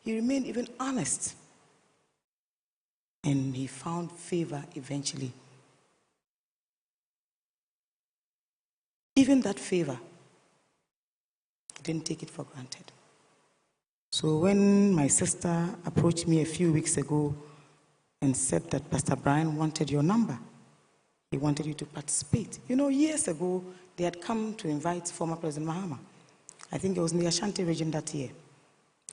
He remained even honest. And he found favor eventually. Even that favor, he didn't take it for granted. So when my sister approached me a few weeks ago and said that Pastor Brian wanted your number, he wanted you to participate. You know, years ago, they had come to invite former President Mahama. I think it was in the Ashanti region that year.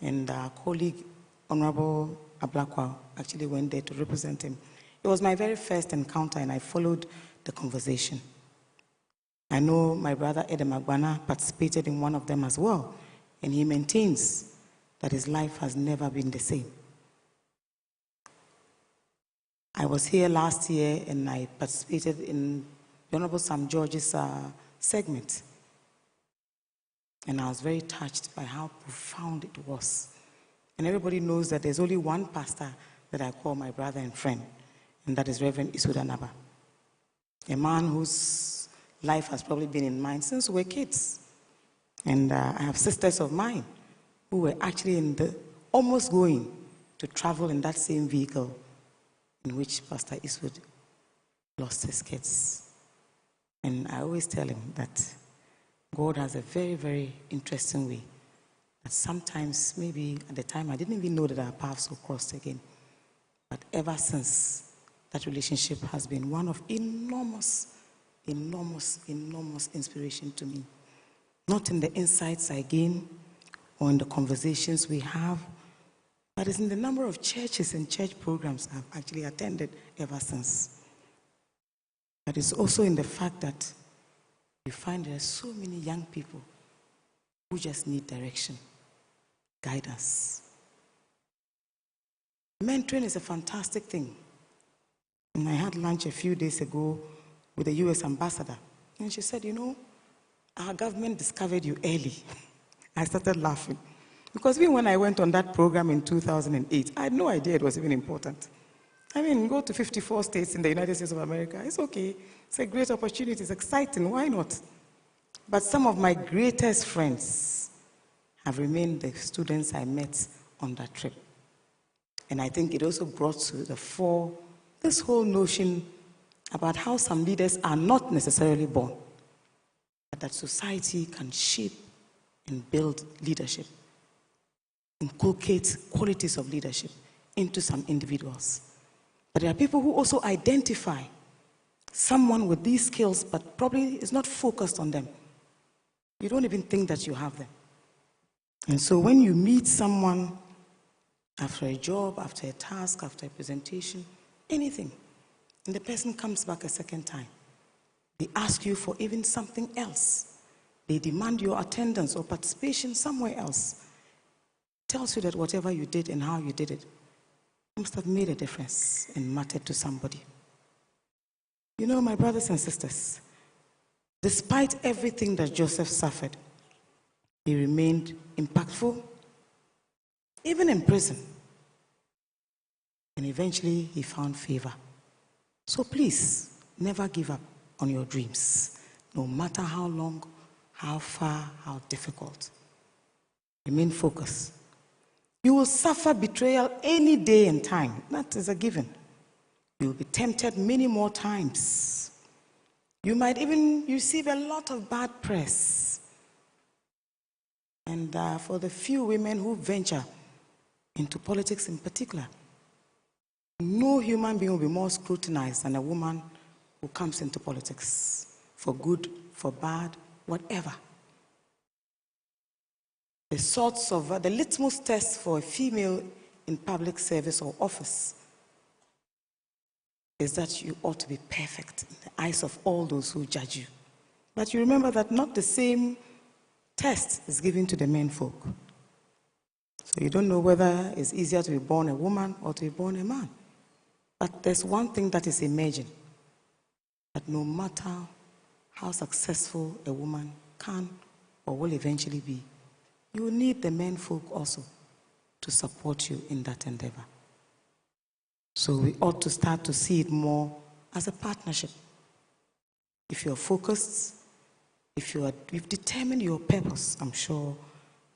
And our colleague, Honorable Ablakwa, actually went there to represent him. It was my very first encounter, and I followed the conversation. I know my brother Edem Agbana participated in one of them as well, and he maintains that his life has never been the same. I was here last year, and I participated in the Honorable Sam George's segment. And I was very touched by how profound it was. And everybody knows that there's only one pastor that I call my brother and friend, and that is Reverend Isuda Naba, a man whose life has probably been in mine since we were kids. And I have sisters of mine who were actually almost going to travel in that same vehicle in which Pastor Eastwood lost his kids. And I always tell him that God has a very, very interesting way. That sometimes, maybe at the time, I didn't even know that our paths would cross again. But ever since, that relationship has been one of enormous, enormous, enormous inspiration to me. Not in the insights I gain or in the conversations we have, but it's in the number of churches and church programs I've actually attended ever since. But it's also in the fact that you find there are so many young people who just need direction, guidance. Mentoring is a fantastic thing. And I had lunch a few days ago with the US ambassador, and she said, you know, our government discovered you early. I started laughing. Because even when I went on that program in 2008, I had no idea it was even important. I mean, go to 54 states in the United States of America. It's okay. It's a great opportunity. It's exciting. Why not? But some of my greatest friends have remained the students I met on that trip. And I think it also brought to the fore this whole notion about how some leaders are not necessarily born, but that society can shape and build leadership, inculcate qualities of leadership into some individuals. But there are people who also identify someone with these skills, but probably is not focused on them. You don't even think that you have them. And so when you meet someone after a job, after a task, after a presentation, anything, and the person comes back a second time, they ask you for even something else. They demand your attendance or participation somewhere else. Tells you that whatever you did and how you did it must have made a difference and mattered to somebody. You know, my brothers and sisters, despite everything that Joseph suffered, he remained impactful, even in prison. And eventually he found favor. So please, never give up on your dreams, no matter how long, how far, how difficult. Remain focused. You will suffer betrayal any day and time. That is a given. You will be tempted many more times. You might even receive a lot of bad press. And for the few women who venture into politics in particular, no human being will be more scrutinized than a woman who comes into politics, for good, for bad, whatever. The sorts of, the litmus test for a female in public service or office is that you ought to be perfect in the eyes of all those who judge you. But you remember that not the same test is given to the men folk. So you don't know whether it's easier to be born a woman or to be born a man. But there's one thing that is emerging, that no matter how successful a woman can or will eventually be, you will need the men folk also to support you in that endeavor. So we ought to start to see it more as a partnership. If you're focused, if you've determined your purpose, I'm sure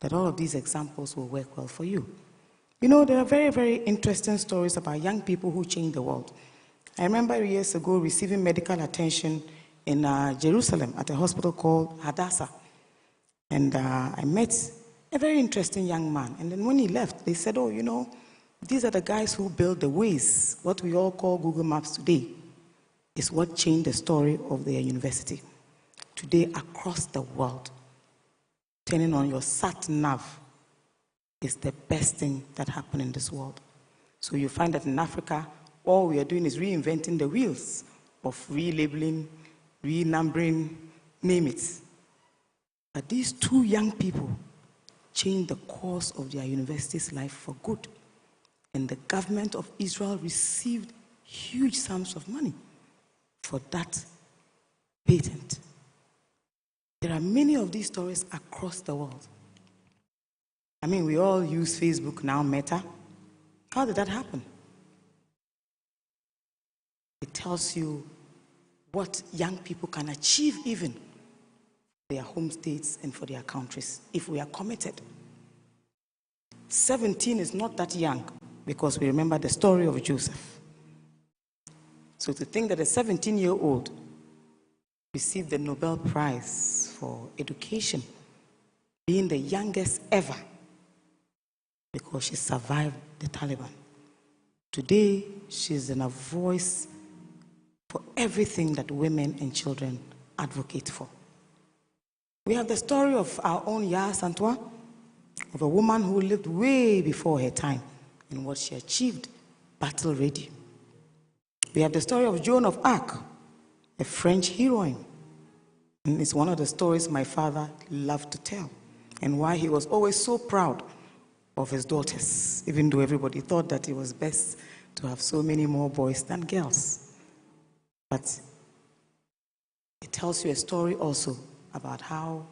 that all of these examples will work well for you. You know, there are very, very interesting stories about young people who changed the world. I remember years ago receiving medical attention in Jerusalem at a hospital called Hadassah. And I met a very interesting young man. And then when he left, they said, oh, you know, these are the guys who built the Waze, what we all call Google Maps today, is what changed the story of their university. Today, across the world, turning on your sat-nav is the best thing that happened in this world. So you find that in Africa, all we are doing is reinventing the wheels of relabeling, renumbering, name it. But these two young people changed the course of their university's life for good. And the government of Israel received huge sums of money for that patent. There are many of these stories across the world. I mean, we all use Facebook now, Meta. How did that happen? It tells you what young people can achieve even for their home states and for their countries if we are committed. 17 is not that young because we remember the story of Joseph. So to think that a 17-year-old received the Nobel Prize for education, being the youngest ever, because she survived the Taliban. Today, she's in a voice for everything that women and children advocate for. We have the story of our own Iyes, of a woman who lived way before her time and what she achieved, battle ready. We have the story of Joan of Arc, a French heroine. And it's one of the stories my father loved to tell, and why he was always so proud of his daughters, even though everybody thought that it was best to have so many more boys than girls. But it tells you a story also about how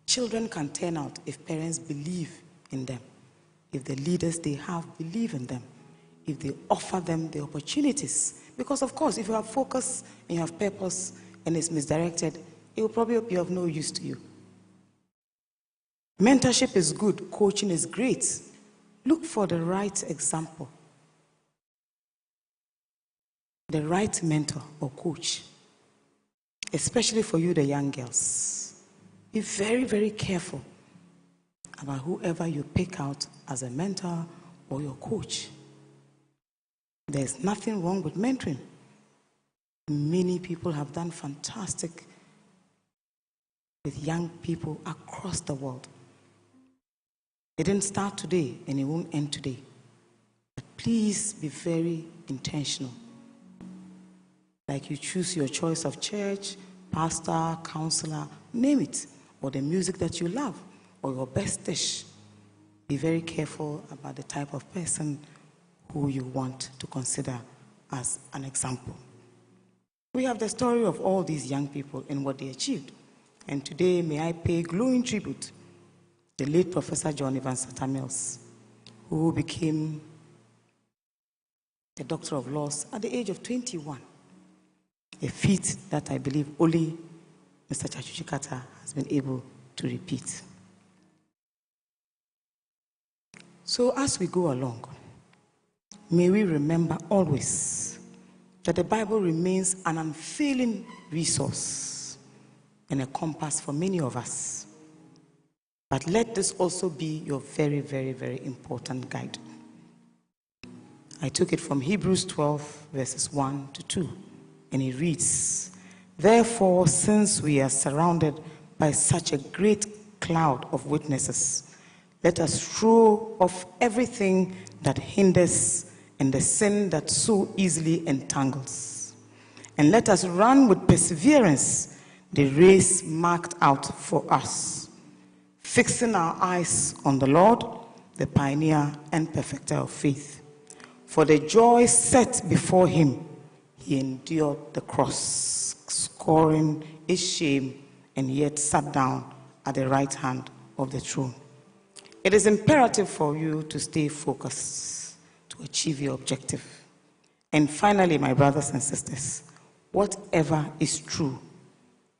children can turn out if parents believe in them, if the leaders they have believe in them, if they offer them the opportunities. Because of course, if you have focus and you have purpose and it's misdirected, it will probably be of no use to you. Mentorship is good, coaching is great. Look for the right example, the right mentor or coach, especially for you, the young girls. Be very, very careful about whoever you pick out as a mentor or your coach. There's nothing wrong with mentoring. Many people have done fantastic with young people across the world. It didn't start today and it won't end today. But please be very intentional. Like you choose your choice of church, pastor, counselor, name it, or the music that you love, or your best dish. Be very careful about the type of person who you want to consider as an example. We have the story of all these young people and what they achieved. And today, may I pay glowing tribute to the late Professor John Evans Mills, who became a Doctor of Laws at the age of 21. A feat that I believe only Mr. Chachuchikata has been able to repeat. So as we go along, may we remember always that the Bible remains an unfailing resource and a compass for many of us. But let this also be your very, very, very important guide. I took it from Hebrews 12, verses 1 to 2, and it reads, "Therefore, since we are surrounded by such a great cloud of witnesses, let us throw off everything that hinders and the sin that so easily entangles. And let us run with perseverance the race marked out for us, fixing our eyes on the Lord, the pioneer and perfecter of faith. For the joy set before him, he endured the cross, scorning its shame, and yet sat down at the right hand of the throne." It is imperative for you to stay focused to achieve your objective. And finally, my brothers and sisters, whatever is true,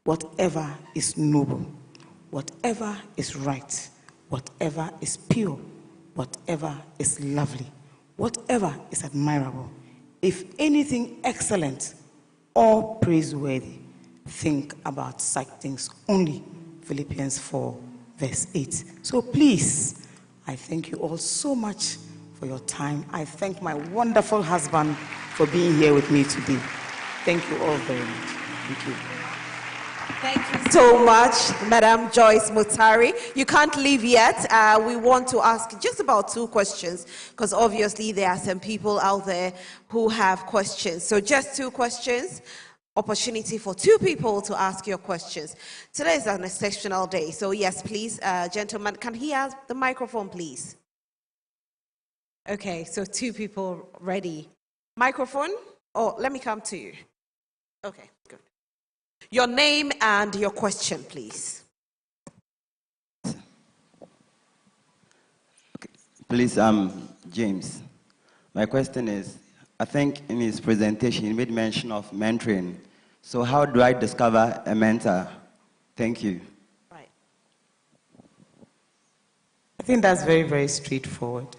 whatever is noble, whatever is right, whatever is pure, whatever is lovely, whatever is admirable, if anything excellent or praiseworthy, think about such things only. Philippians 4, verse 8. So please, I thank you all so much for your time. I thank my wonderful husband for being here with me today. Thank you all very much. Thank you. Thank you so much, Madam Joyce Mutari. You can't leave yet. We want to ask just about 2 questions, because obviously there are some people out there who have questions. So just 2 questions. Opportunity for 2 people to ask your questions. Today is an exceptional day. So yes, please, gentlemen, can he have the microphone, please? Okay, so 2 people ready. Microphone? Oh, let me come to you. Okay, good. Your name and your question, please. Okay. Please, James. My question is, I think in his presentation he made mention of mentoring. So how do I discover a mentor? Thank you. Right. I think that's very, very straightforward.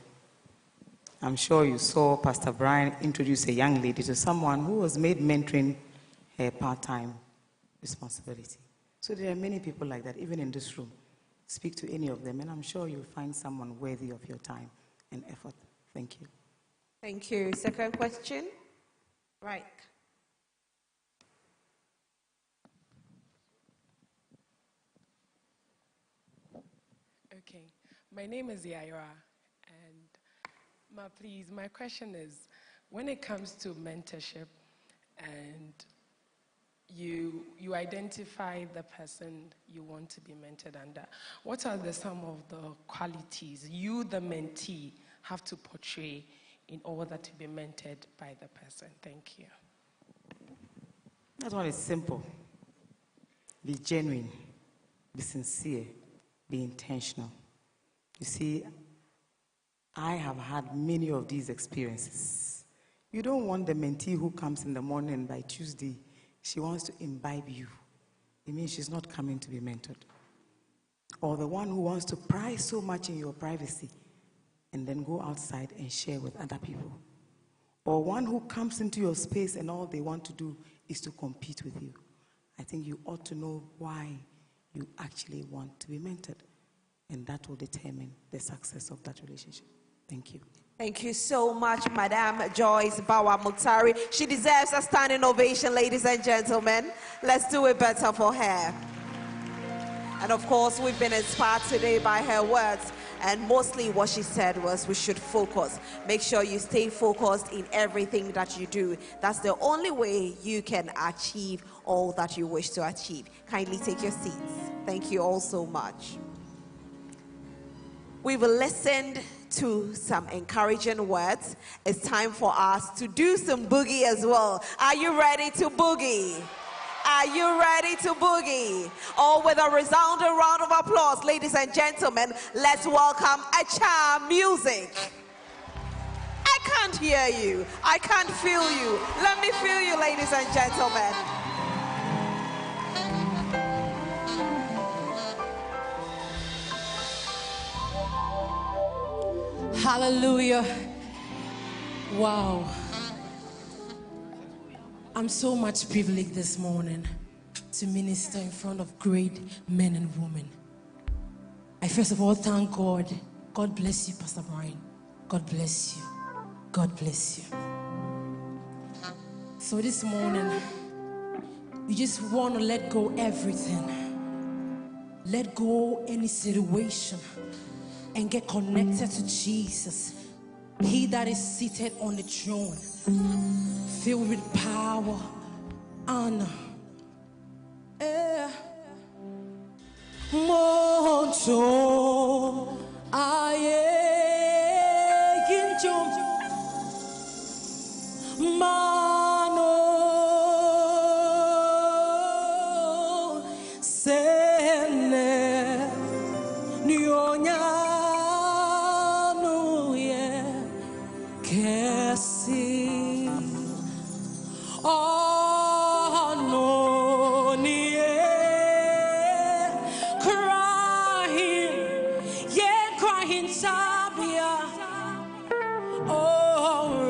I'm sure you saw Pastor Brian introduce a young lady to someone who was made mentoring her part-time responsibility. So there are many people like that, even in this room. Speak to any of them, and I'm sure you'll find someone worthy of your time and effort. Thank you. Thank you. Second question? Right. Okay. My name is Yaira, and please, my question is, when it comes to mentorship and you identify the person you want to be mentored under, what are some of the qualities you, the mentee, have to portray in order to be mentored by the person? Thank you. That one is simple. Be genuine, be sincere, be intentional. You see, I have had many of these experiences. You don't want the mentee who comes in the morning and by Tuesday, she wants to imbibe you. It means she's not coming to be mentored. Or the one who wants to pry so much in your privacy and then go outside and share with other people. Or one who comes into your space and all they want to do is to compete with you. I think you ought to know why you actually want to be mentored. And that will determine the success of that relationship. Thank you. Thank you so much, Madam Joyce Bawa Mutari. She deserves a standing ovation, ladies and gentlemen. Let's do it better for her. And of course, we've been inspired today by her words. And mostly what she said was we should focus. Make sure you stay focused in everything that you do. That's the only way you can achieve all that you wish to achieve. Kindly take your seats. Thank you all so much. We've listened to some encouraging words. It's time for us to do some boogie as well. Are you ready to boogie? Are you ready to boogie? Oh, with a resounding round of applause, ladies and gentlemen, let's welcome a charm music. I can't hear you. I can't feel you. Let me feel you, ladies and gentlemen. Hallelujah. Wow. I'm so much privileged this morning to minister in front of great men and women. I first of all thank God. God bless you, Pastor Brian. God bless you. God bless you. So this morning, you just want to let go everything. Let go any situation and get connected to Jesus. He that is seated on the throne, filled with power, honor. Monto aye ginjom mano sene nyonya nuye kesi oh no nie crying yeah crying sabia Oh,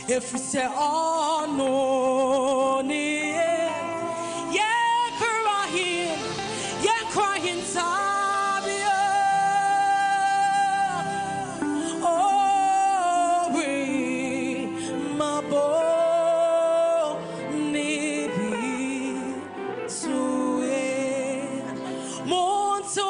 if we say, oh no, yeah, crying, Tabia. Oh, my boy, nibi, so Monto,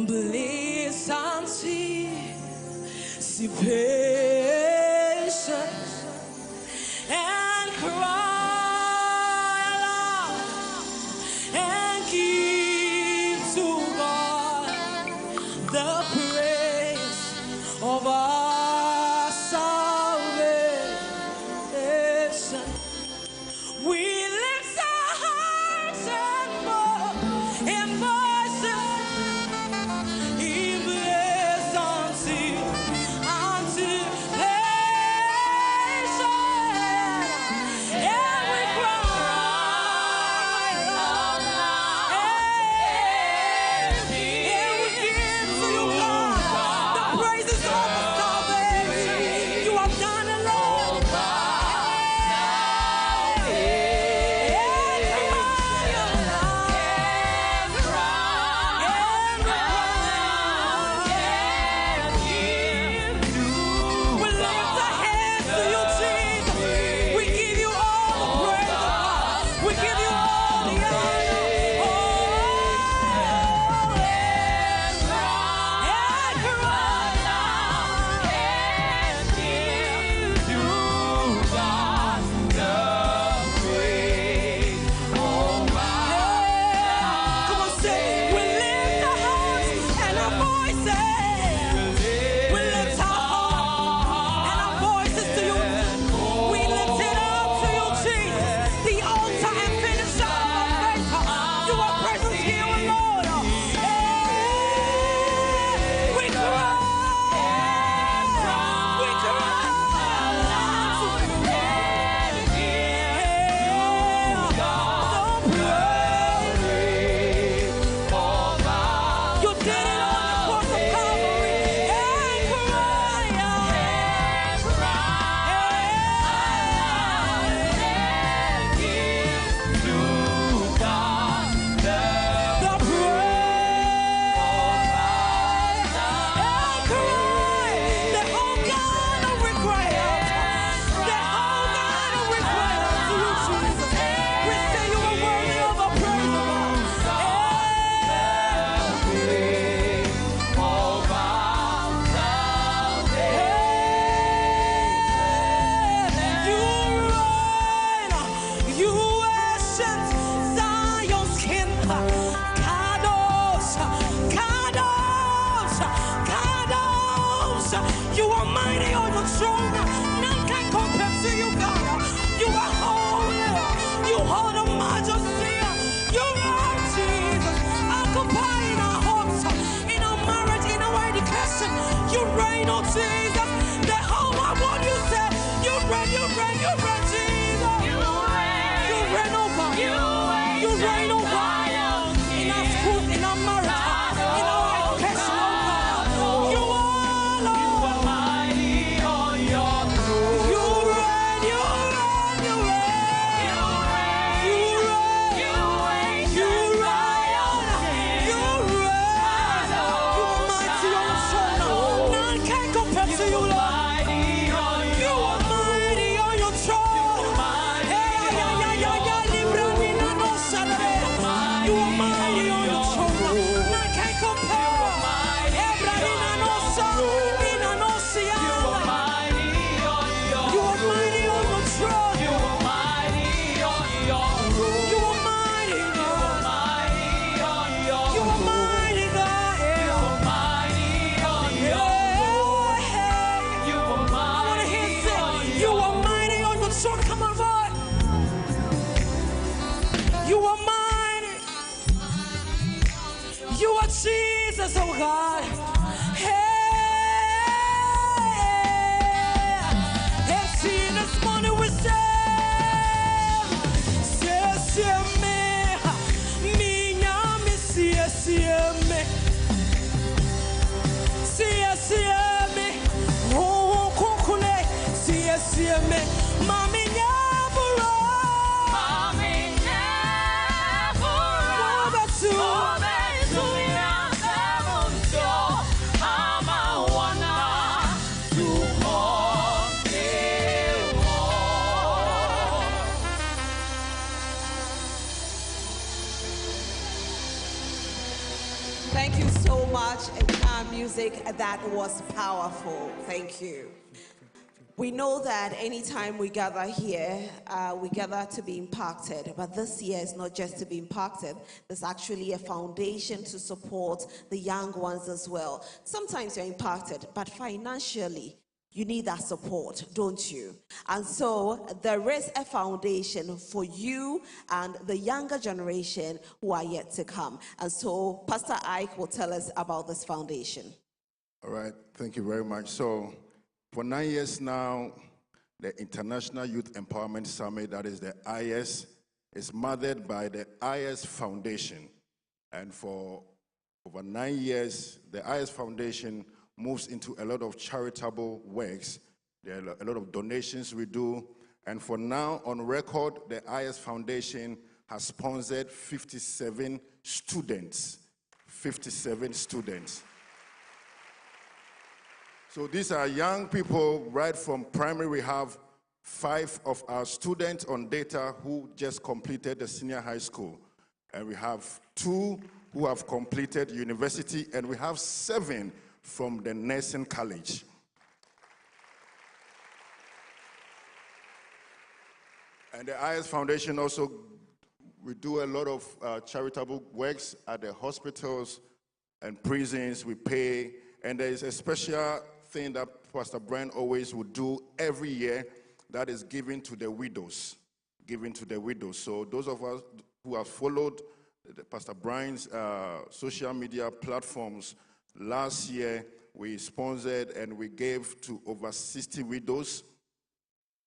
bliss and see patient and cry aloud and give to God the praise of our salvation. We lift our hearts and voices. Jesus, oh God. And see this morning we say, Thank you so much, music. That was powerful. Thank you. We know that anytime we gather here, we gather to be impacted. But this year is not just to be impacted. There's actually a foundation to support the young ones as well. Sometimes you're impacted, but financially, you need that support, don't you? And so there is a foundation for you and the younger generation who are yet to come. And so Pastor Ike will tell us about this foundation. All right, thank you very much. So for 9 years now, the International Youth Empowerment Summit, that is the Iyes, is mothered by the Iyes Foundation. And for over 9 years, the Iyes Foundation moves into a lot of charitable works. There are a lot of donations we do. And for now, on record, the Iyes Foundation has sponsored 57 students. 57 students. So these are young people right from primary. We have 5 of our students on data who just completed the senior high school. And we have 2 who have completed university. And we have 7 from the nursing college. And the Iyes Foundation also, we do a lot of charitable works at the hospitals and prisons. We pay, and there is a special thing that Pastor Brian always would do every year, that is giving to the widows. Giving to the widows. So those of us who have followed Pastor Brian's social media platforms, last year we sponsored and we gave to over 60 widows.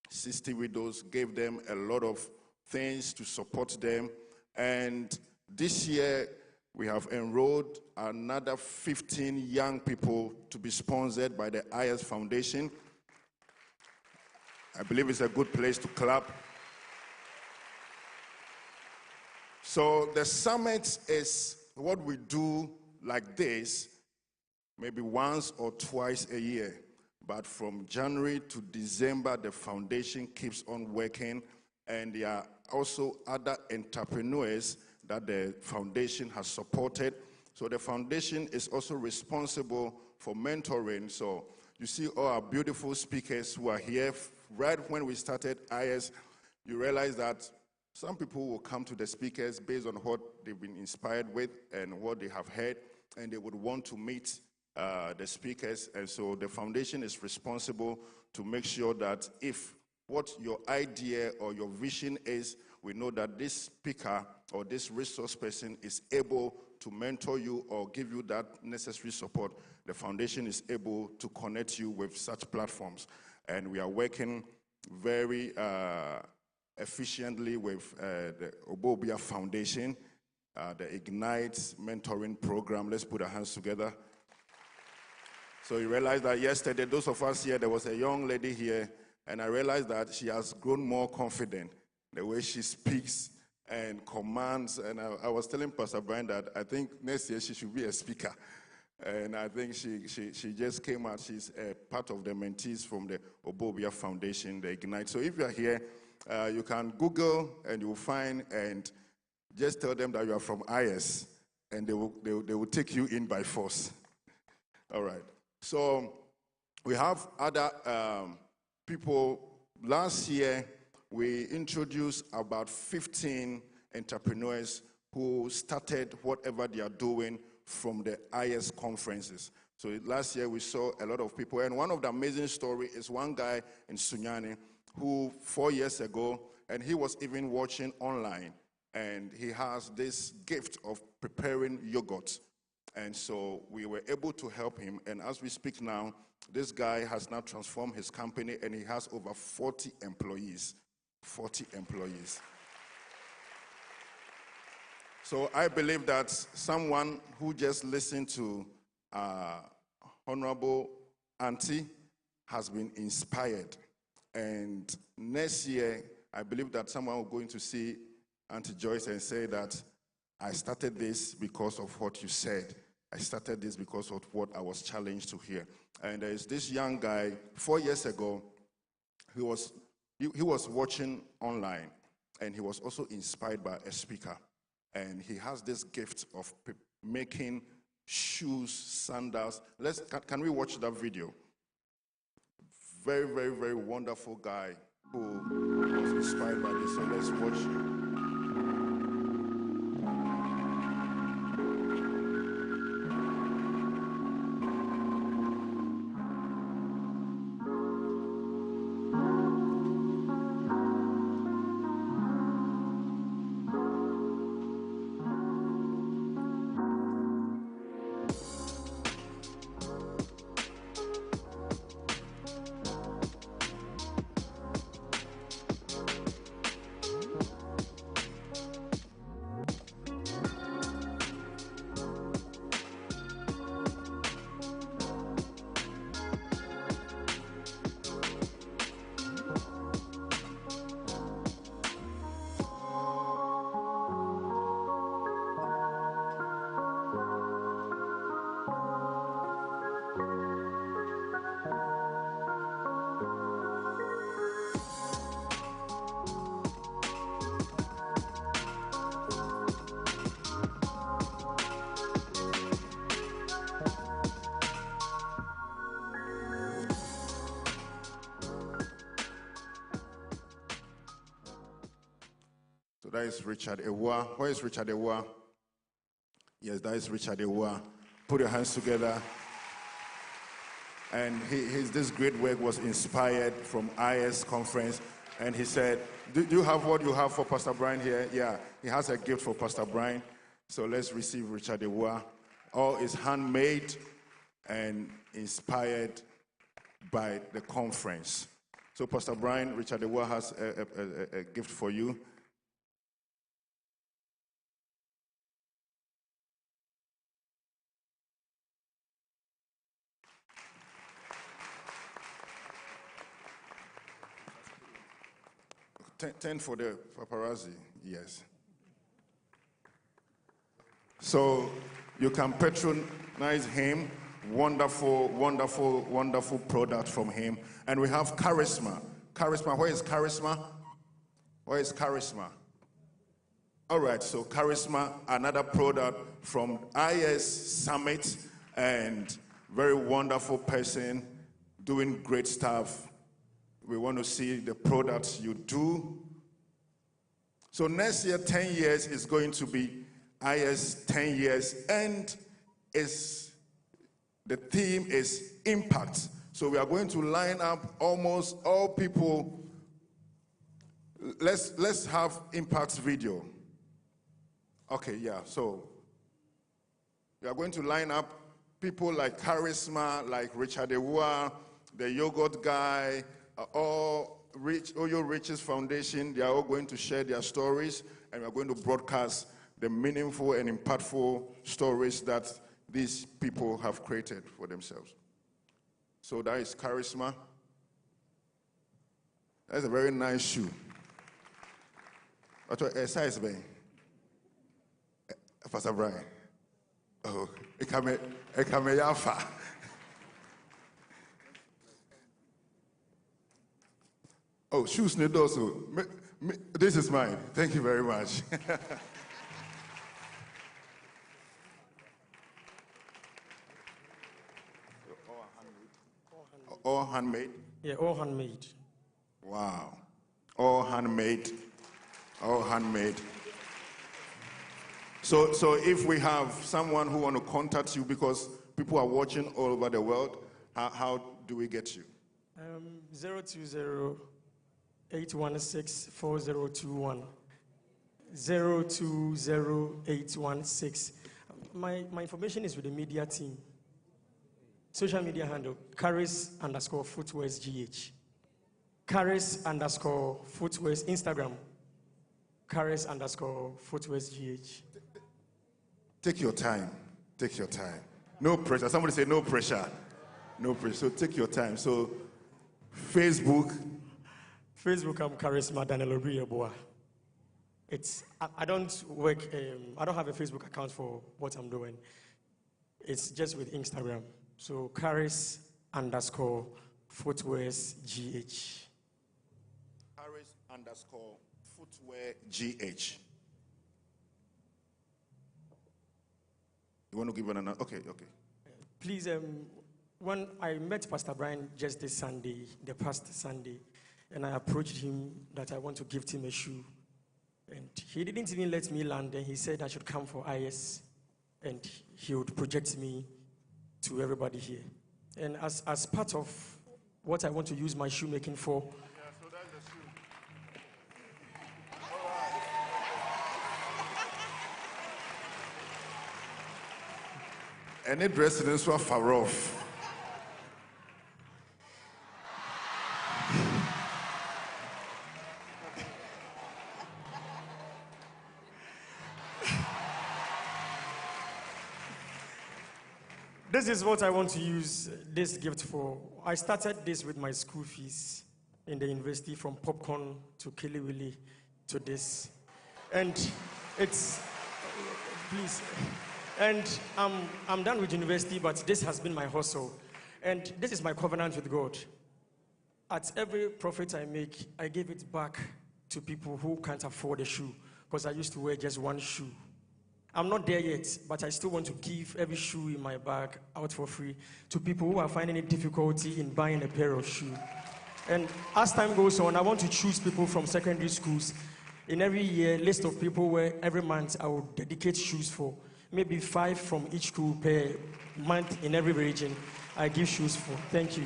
60 widows, gave them a lot of things to support them. And this year we have enrolled another 15 young people to be sponsored by the Iyes Foundation. I believe it's a good place to clap. So the summit is what we do like this, maybe once or twice a year. But from January to December, the foundation keeps on working, and there are also other entrepreneurs that the foundation has supported. So the foundation is also responsible for mentoring. So you see all our beautiful speakers who are here. Right when we started Iyes, you realize that some people will come to the speakers based on what they've been inspired with and what they have heard, and they would want to meet the speakers. And so the foundation is responsible to make sure that if what your idea or your vision is, we know that this speaker or this resource person is able to mentor you or give you that necessary support. The foundation is able to connect you with such platforms. And we are working very efficiently with the Obobia Foundation, the Ignite mentoring program. Let's put our hands together. So you realize that yesterday, those of us here, there was a young lady here, and I realized that she has grown more confident the way she speaks and commands. And I was telling Pastor Brian that I think next year she should be a speaker. And I think she just came out. She's a part of the mentees from the Obobia Foundation, the Ignite. So if you are here, you can Google and you will find, and just tell them that you are from Iyes, and they will take you in by force. All right. So we have other people. Last year, we introduced about 15 entrepreneurs who started whatever they are doing from the Iyes conferences. So last year, we saw a lot of people. And one of the amazing stories is one guy in Sunyani who 4 years ago, and he was even watching online, and he has this gift of preparing yogurt. And so we were able to help him. And as we speak now, this guy has now transformed his company, and he has over 40 employees. 40 employees. So I believe that someone who just listened to Honorable Auntie has been inspired. And next year, I believe that someone will going to see Auntie Joyce and say that I started this because of what you said. I started this because of what I was challenged to hear. And there is this young guy, 4 years ago, he was watching online, and he was also inspired by a speaker. And he has this gift of making shoes, sandals. Can we watch that video? Very, very, very wonderful guy who was inspired by this. So let's watch. That is Richard Ewa. Where is Richard Ewa? Yes, that is Richard Ewa. Put your hands together. And this great work was inspired from Iyes conference. And he said, do you have what you have for Pastor Brian here? Yeah, he has a gift for Pastor Brian. So let's receive Richard Ewa. All is handmade and inspired by the conference. So Pastor Brian, Richard Ewa has a gift for you. Ten for the paparazzi, yes. So you can patronize him. Wonderful, wonderful, wonderful product from him. And we have Charisma. Charisma, where is Charisma? Where is Charisma? All right, so Charisma, another product from Iyes Summit, and very wonderful person doing great stuff. We want to see the products you do. So next year, 10 years is going to be Iyes 10 years, and the theme is impact. So we are going to line up almost all people. Let's have impact video. Okay, yeah, so we are going to line up people like Charisma, like Richard Ewa, the yogurt guy, all Oyo Riches Foundation. They are all going to share their stories, and we are going to broadcast the meaningful and impactful stories that these people have created for themselves. So that is Charisma. That's a very nice shoe. What size, Ben? Pastor Brian. Oh, it can be Yafa. Oh, shoes need also. This is mine. Thank you very much. All handmade? Yeah, all handmade. Wow. All handmade. All handmade. So if we have someone who want to contact you, because people are watching all over the world, how do we get you? 020-816-4021. 020-816. my information is with the media team. Social media handle, Caris_footwearsGH. Caris_footwears, Instagram, Caris_footwearsGH. Take your time. Take your time. No pressure. Somebody say no pressure. No pressure. So take your time. So Facebook, I'm Charisma Daniel Obrieboa. I don't work, I don't have a Facebook account for what I'm doing. It's just with Instagram. So Caris_footwearsGH. Caris_footwearGH. You want to give an okay. Please, when I met Pastor Brian just this Sunday, the past Sunday, and I approached him that I want to gift him a shoe. And he didn't even let me land, and he said I should come for Iyes, and he would project me to everybody here. And as part of what I want to use my shoemaking for, Yeah, so that's the shoe. Any dress in this one far off. this is what I want to use this gift for. I started this with my school fees in the university, from popcorn to Kili Willy to this. And it's, please, and I'm done with university, but this has been my hustle. And this is my covenant with God. At every profit I make, I give it back to people who can't afford a shoe, because I used to wear just one shoe. I'm not there yet, but I still want to give every shoe in my bag out for free to people who are finding it difficulty in buying a pair of shoes. And as time goes on, I want to choose people from secondary schools. In every year, list of people where every month I will dedicate shoes for. Maybe 5 from each school per month in every region. I give shoes for. Thank you.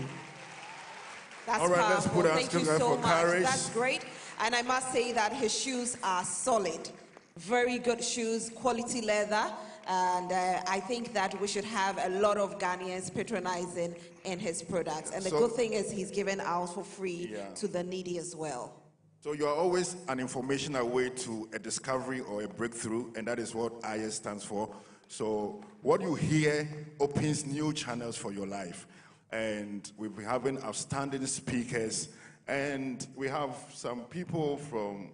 That's All right, powerful. let's put our Thank you together so for much. Caris. That's great. And I must say that his shoes are solid. Very good shoes, quality leather. And I think that we should have a lot of Ghanaians patronizing in his products. And the good thing is he's given out for free to the needy as well. So you are always an informational way to a discovery or a breakthrough, and that is what Iyes stands for. So what you hear opens new channels for your life. And we've been having outstanding speakers, and we have some people from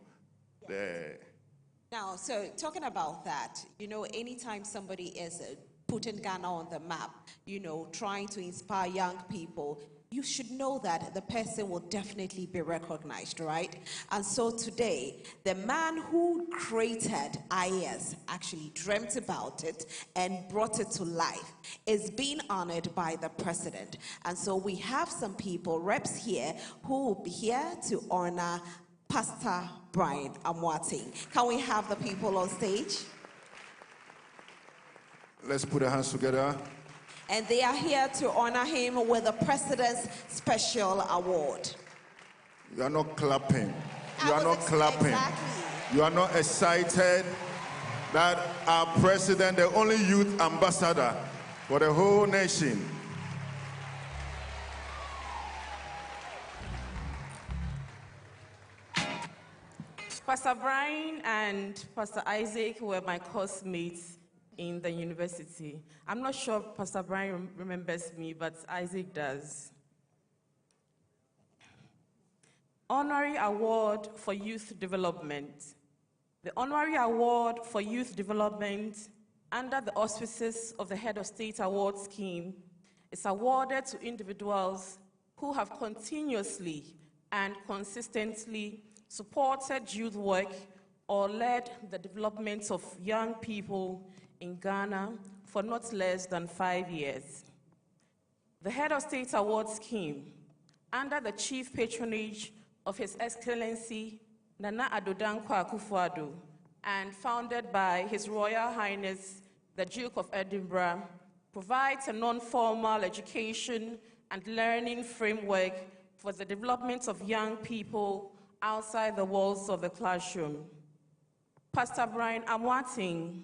the... Now, so talking about that, you know, anytime somebody is putting Ghana on the map, you know, trying to inspire young people, you should know that the person will definitely be recognized, right? And so today, the man who created Iyes actually dreamt about it and brought it to life is being honored by the president. And so we have some people, reps here, who will be here to honor Pastor Brian Amoateng. Can we have the people on stage? Let's put our hands together. And they are here to honor him with the President's Special Award. You are not clapping. You are not clapping. Exactly. You are not excited that our president, the only youth ambassador for the whole nation, Pastor Brian and Pastor Isaac were my classmates in the university. I'm not sure Pastor Brian remembers me, but Isaac does. Honorary Award for Youth Development. The Honorary Award for Youth Development under the auspices of the Head of State Award Scheme is awarded to individuals who have continuously and consistently supported youth work or led the development of young people in Ghana for not less than 5 years. The Head of State Award Scheme, under the chief patronage of His Excellency Nana Addo Dankwa Akufo-Addo and founded by His Royal Highness the Duke of Edinburgh, provides a non-formal education and learning framework for the development of young people outside the walls of the classroom. Pastor Brian Amoateng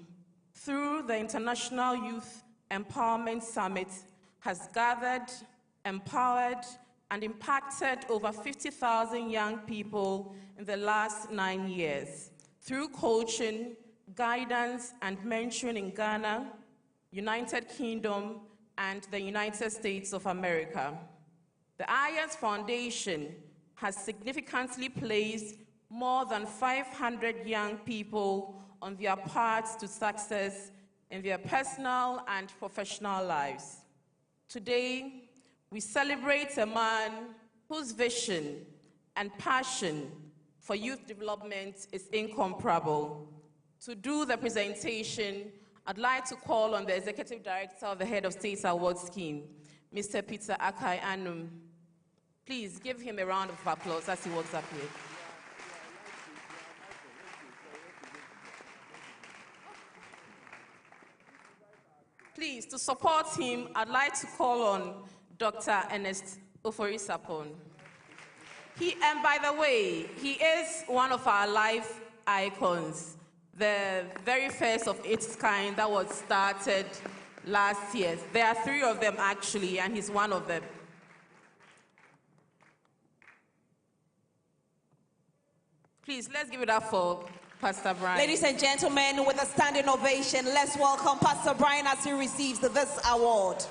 through the International Youth Empowerment Summit, has gathered, empowered, and impacted over 50,000 young people in the last 9 years through coaching, guidance, and mentoring in Ghana, United Kingdom, and the United States of America. The Iyes Foundation has significantly placed more than 500 young people on their paths to success in their personal and professional lives. Today, we celebrate a man whose vision and passion for youth development is incomparable. To do the presentation, I'd like to call on the Executive Director of the Head of State Award Scheme, Mr. Peter Akai Anum. Please give him a round of applause as he walks up here. Please, to support him, I'd like to call on Dr. Ernest Oforisapon. And by the way, he is one of our life icons, the very first of its kind that was started last year. There are 3 of them actually, and he's one of them. Please, let's give it up for Pastor Brian. Ladies and gentlemen, with a standing ovation, let's welcome Pastor Brian as he receives this award.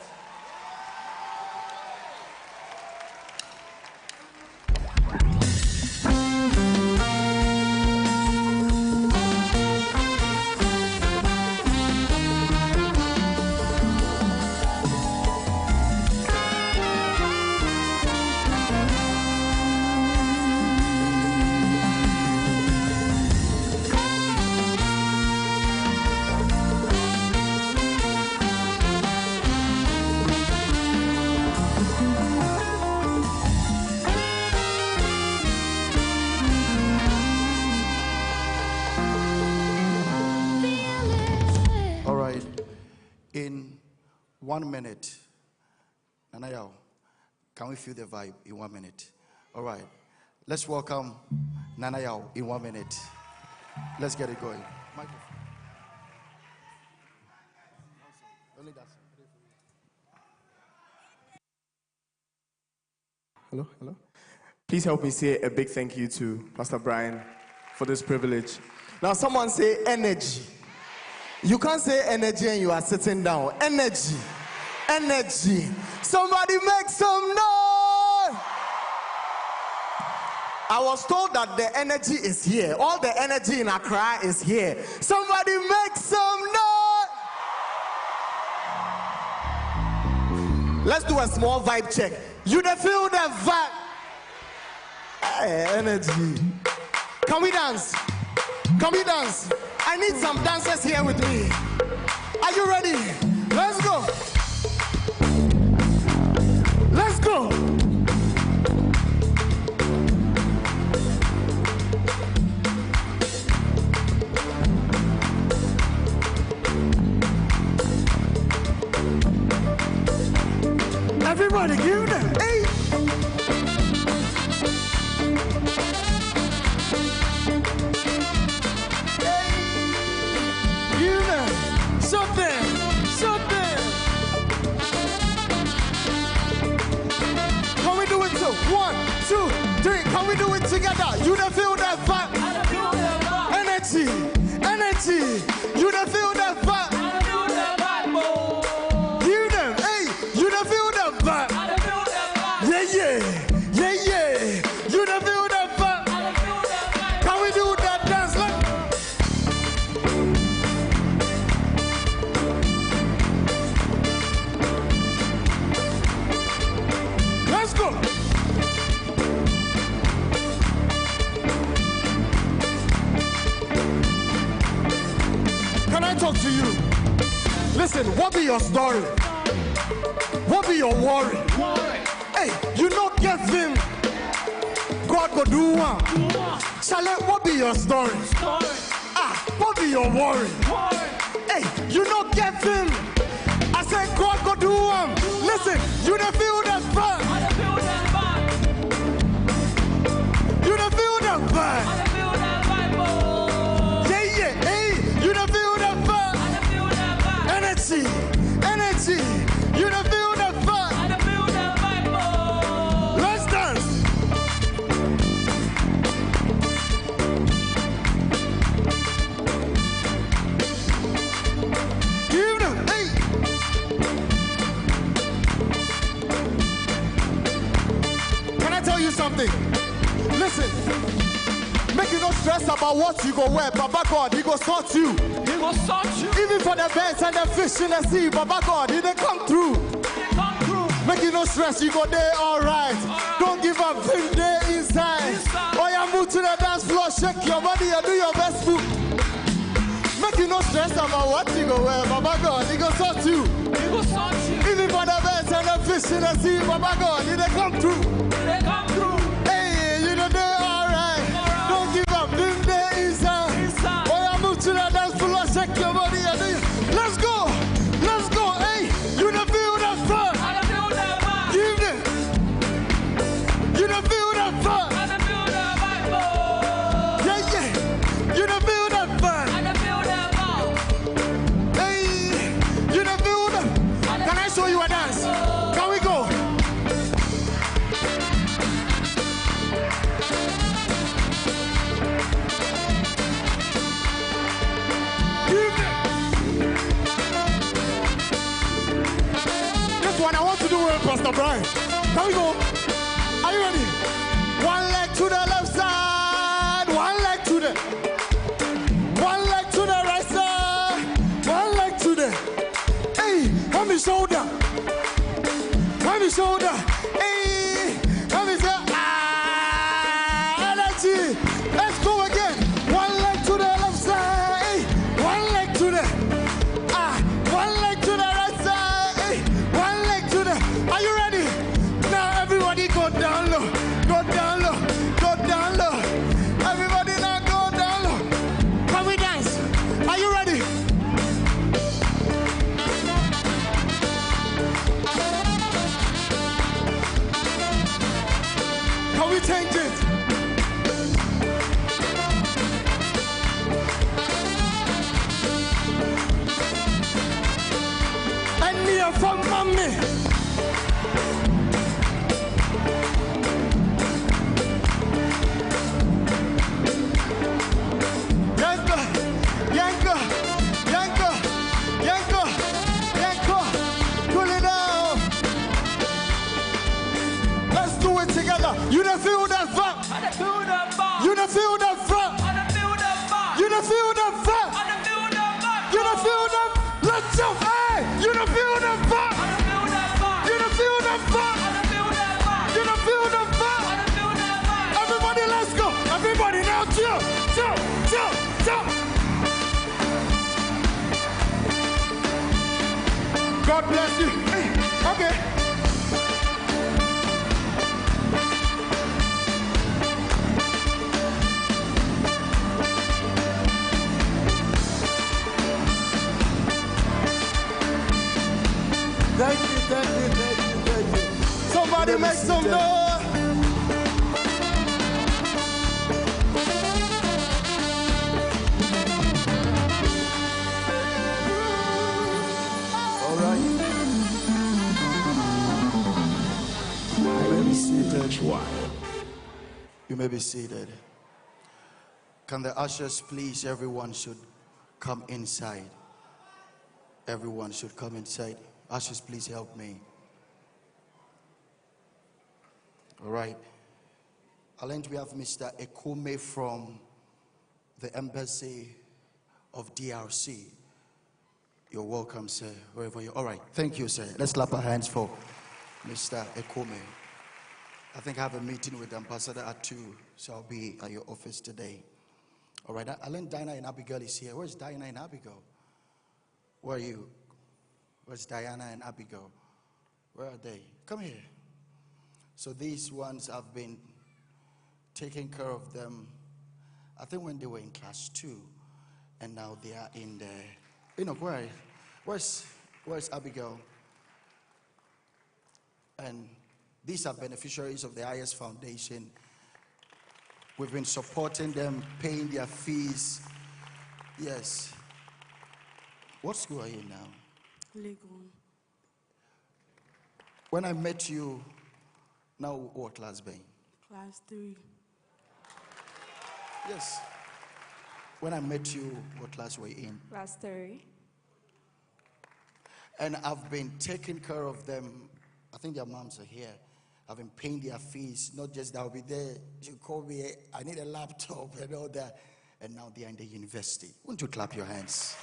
In 1 minute, Nanayao, can we feel the vibe in 1 minute? All right, let's welcome Nanayao in 1 minute. Let's get it going. Hello, hello. Please help me say a big thank you to Pastor Brian for this privilege. Now, someone say energy. You can't say energy and you are sitting down. Energy. Energy. Somebody make some noise. I was told that the energy is here. All the energy in Accra is here. Somebody make some noise. Let's do a small vibe check. You dey feel the vibe. Hey, energy. Can we dance? Can we dance? I need some dancers here with me. Are you ready? Let's go. Let's go. Everybody give them. Hey. Something. Can we do it too? 1, 2, 3. Can we do it together? You don't feel that vibe. Energy. You don't feel that vibe. You them. Hey, you don't feel that vibe. Yeah. You don't feel that vibe. Can we do that dance? Let's go. Can I talk to you? Listen, what be your story? What be your worry? Hey, you not get him. God go do one. Charlotte, what be your story? What be your worry? Hey, you not get him. I said God go do one. Listen, you don't feel that vibe. You don't feel that vibe. Yeah, hey, you don't feel that vibe. tell you something. Listen. Make you no stress about what you go wear. Baba God, he go sort you. He go sort you. Even for the birds and the fish in the sea, Baba God, he they come through. Make you no stress, you go there all right. Don't give up, him there inside. Oh, you move to the dance floor, shake your body and do your best move. Make you no stress about what you go wear. Baba God, he go sort you. He go sort you. Even for the birds and the fish in the sea, Baba God, he they come through. They come through. Hey, you know there all right. Don't give up, him there inside. Oh, you move to the dance floor, shake your body and do your... Let's go, let's go. Hey, you know feel that fun. Give it. You don't feel that fun. Yeah, yeah. You don't feel that fun. Hey, you don't feel that. Can I show you a dance? Can we go? Give it. This one I want to do with Pastor Brian. Can we go? Are you ready? One leg to the left side, one leg to the right side, one leg to the. Hey, on the shoulder, hey, on the energy. Let's go again. One leg to the left side, hey, one leg to the one leg to the right side, hey, one leg to the. Are you ready? Now everybody go down low, go down low, go down low. Everybody now go down low. Can we dance? Are you ready? Can we change it? And me a from mommy. Yanko, pull it down. Let's do it together. You don't feel that fun. You don't feel that fun. You don't feel that fun. You don't feel that. Let's jump. Hey, you don't feel that fun. You don't feel that fun. You don't feel that fun. Everybody, let's go. Everybody now, jump, jump, jump, jump. God bless you. Hey, okay. Thank you. Somebody make some noise. You may be seated. Can the ushers please, everyone should come inside. Everyone should come inside. Ushers, please help me. All right. We have Mr. Ekome from the Embassy of DRC. You're welcome, sir, wherever you are. All right. Thank you, sir. Let's clap our hands for Mr. Ekome. I think I have a meeting with the ambassador at 2, so I'll be at your office today. All right, Diana and Abigail is here. Where's Diana and Abigail? Where are you? Where's Diana and Abigail? Where are they? Come here. So these ones I've been taking care of them, I think when they were in class 2, and now they are in the, where's Abigail? And these are beneficiaries of the Iyes Foundation. We've been supporting them, paying their fees. Yes. What school are you in now? Legal. When I met you, now what class being? Class 3. Yes. When I met you, what class were you in? Class 3. And I've been taking care of them. I think their moms are here. having paid their fees. Not just that, I'll be there. You call me, I need a laptop and all that. And now they are in the university. Won't you clap your hands?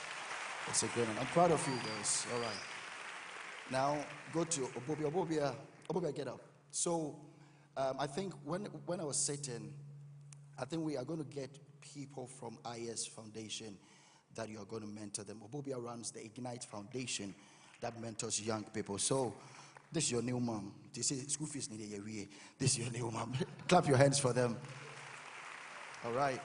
It's a great one. I'm proud of you guys. All right. Now, go to Obobia. Obobia, get up. So, I think when I was sitting, I think we are going to get people from Iyes Foundation that you are going to mentor them. Obobia runs the Ignite Foundation that mentors young people. So, this is your new mom. They say school fees need a year. This is your new mom. Clap your hands for them. All right.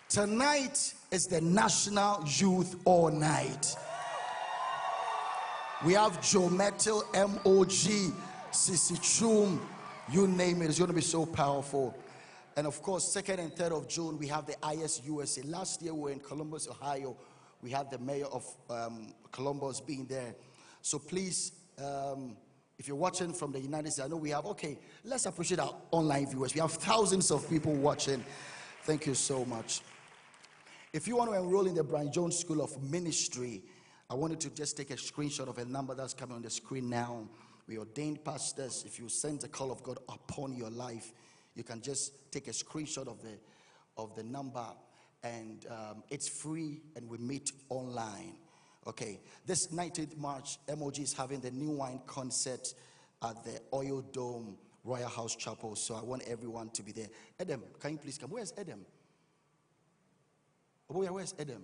Tonight is the National Youth All Night. We have Joe Metal, MOG, Sissy Chum, you name it. It's going to be so powerful. And of course, 2nd and 3rd of June, we have the Iyes USA. Last year, we were in Columbus, Ohio. We had the mayor of Columbus being there. So please, if you're watching from the United States, I know we have, okay, let's appreciate our online viewers. We have thousands of people watching. Thank you so much. If you want to enroll in the Brian Jones School of Ministry, I wanted to just take a screenshot of a number that's coming on the screen now. We ordained pastors. If you send the call of God upon your life, you can just take a screenshot of the number, and it's free, and we meet online. Okay, this 19th March, MOG is having the New Wine concert at the Oil Dome Royal House Chapel, so I want everyone to be there. Adam, can you please come? Where's Adam? Oh, yeah, where's Adam?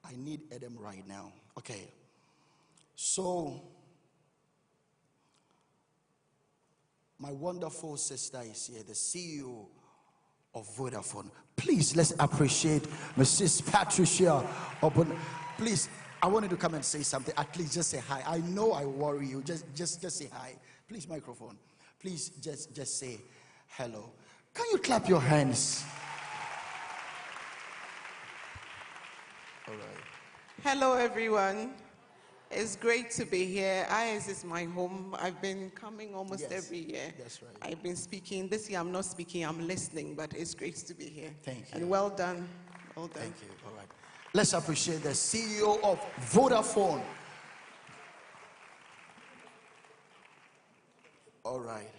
I need Adam right now. Okay, so my wonderful sister is here, the CEO of Vodafone. Please, let's appreciate Mrs. Patricia. Please, I wanted to come and say something. At least just say hi. I know I worry you. Just say hi. Please, microphone. Please, just say hello. Can you clap your hands? All right. Hello, everyone. It's great to be here. Iyes is my home. I've been coming almost every year. That's right. I've been speaking. This year I'm not speaking, I'm listening, but it's great to be here. Thank you. And well done. Well done. Thank you. All right. Let's appreciate the CEO of Vodafone. All right.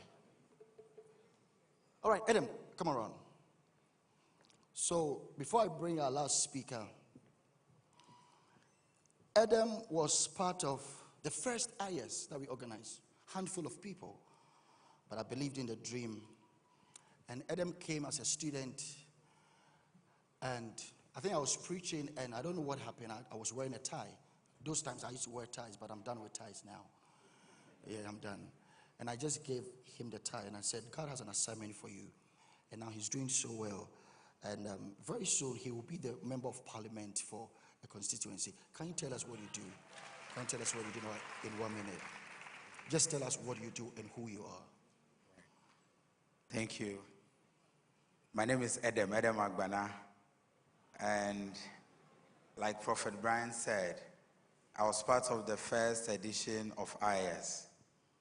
All right, Adam, come around. So before I bring our last speaker, Adam was part of the first Iyes that we organized, handful of people. But I believed in the dream. And Adam came as a student, and I think I was preaching, and I don't know what happened. I was wearing a tie. Those times I used to wear ties, but I'm done with ties now. Yeah, I'm done. And I just gave him the tie, and I said, God has an assignment for you. And now he's doing so well. And very soon he will be the member of parliament for a constituency. Can you tell us what you do? Can you tell us what you do in 1 minute? Just tell us what you do and who you are. Thank you. My name is Adam Agbana. And like Prophet Brian said, I was part of the first edition of Iyes.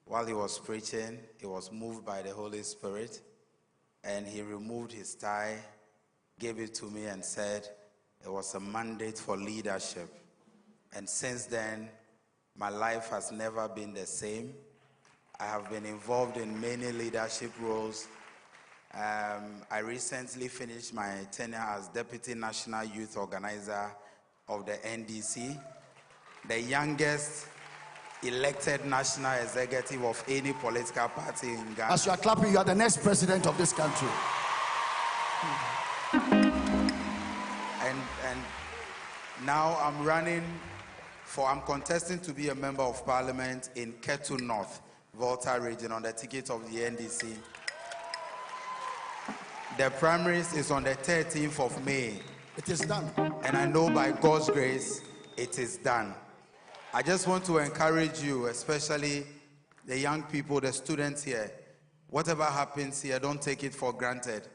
While he was preaching, he was moved by the Holy Spirit, and he removed his tie, gave it to me, and said it was a mandate for leadership. And since then, my life has never been the same. I have been involved in many leadership roles. I recently finished my tenure as Deputy National Youth Organizer of the NDC, the youngest elected national executive of any political party in Ghana. As you are clapping, you are the next president of this country. And now I'm contesting to be a member of parliament in Ketu North, Volta region, on the ticket of the NDC. The primaries is on the 13th of May. It is done. And I know by God's grace, it is done. I just want to encourage you, especially the young people, the students here. Whatever happens here, don't take it for granted.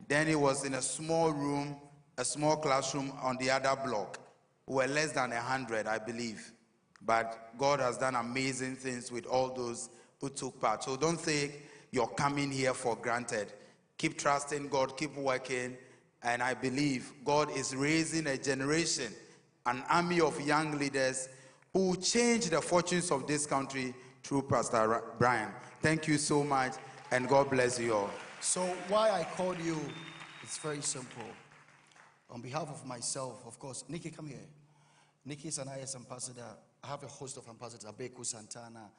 Danny was in a small room, a small classroom on the other block. We were less than 100, I believe. But God has done amazing things with all those who took part. So don't take your coming here for granted. Keep trusting God, keep working, and I believe God is raising a generation, an army of young leaders who will change the fortunes of this country through Pastor Brian. Thank you so much, and God bless you all. So why I called you, it's very simple. On behalf of myself, of course, Nikki, come here. Nikki is an Iyes ambassador. I have a host of ambassadors, Abeku Santana,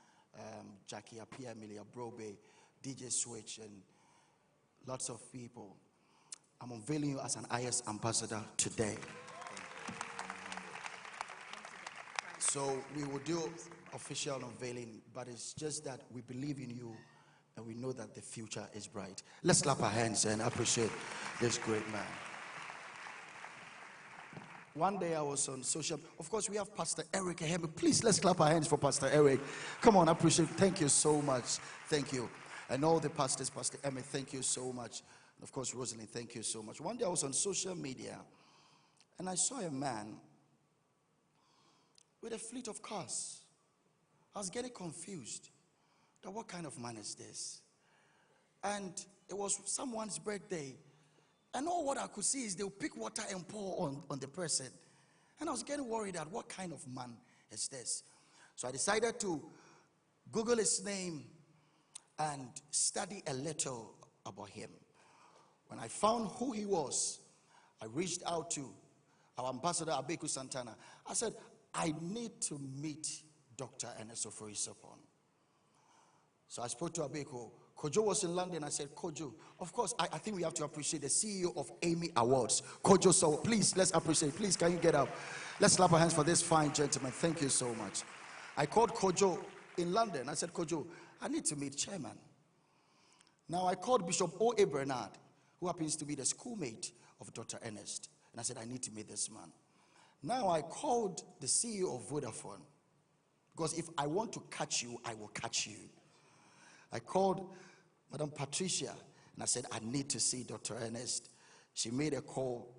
Jackie Apia, Emilia Brobe, DJ Switch, and lots of people. I'm unveiling you as an Iyes ambassador today. So we will do official unveiling, but it's just that we believe in you and we know that the future is bright. Let's clap our hands and appreciate this great man. One day I was on social, of course we have Pastor Eric Eheme. Please, let's clap our hands for Pastor Eric. Come on, appreciate, thank you so much. Thank you. And all the pastors, Pastor Emmett, thank you so much. And of course, Rosalind, thank you so much. One day I was on social media and I saw a man with a fleet of cars. I was getting confused. That what kind of man is this? And it was someone's birthday. And all what I could see is they'll pick water and pour on the person. And I was getting worried at what kind of man is this? So I decided to Google his name and study a little about him. When I found who he was, I reached out to our ambassador, Abeku Santana. I said, I need to meet Dr. Ernest Oforisopon. So I spoke to Abeku. Kojo was in London. I said, Kojo, of course, I think we have to appreciate the CEO of Emmy Awards. Kojo, so please, let's appreciate. Please, can you get up? Let's clap our hands for this fine gentleman. Thank you so much. I called Kojo in London. I said, Kojo, I need to meet chairman. Now I called Bishop O.A. Bernard, who happens to be the schoolmate of Dr. Ernest. And I said, I need to meet this man. Now I called the CEO of Vodafone, because if I want to catch you, I will catch you. I called Madam Patricia and I said, I need to see Dr. Ernest. She made a call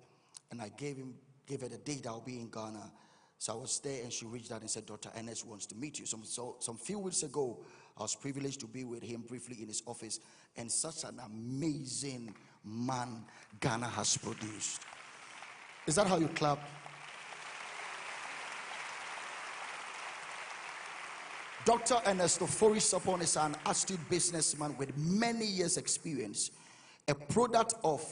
and I gave her the date I'll be in Ghana. So I was there and she reached out and said, Dr. Ernest wants to meet you. Some few weeks ago, I was privileged to be with him briefly in his office, and such an amazing man Ghana has produced. Is that how you clap? Dr. Ernest Oforisopon is an astute businessman with many years' experience, a product of,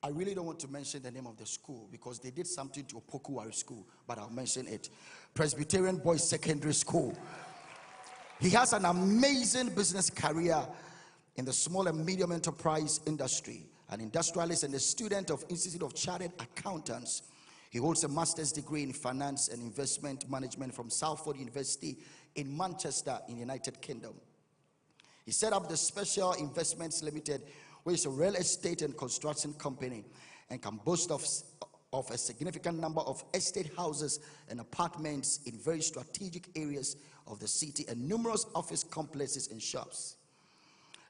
I really don't want to mention the name of the school because they did something to Opokuwari School, but I'll mention it. Presbyterian Boys Secondary School. He has an amazing business career in the small and medium enterprise industry, an industrialist and a student of Institute of Chartered Accountants. He holds a master's degree in finance and investment management from Salford University in Manchester in the United Kingdom. He set up the Special Investments Limited, which is a real estate and construction company and can boast of a significant number of estate houses and apartments in very strategic areas of the city and numerous office complexes and shops.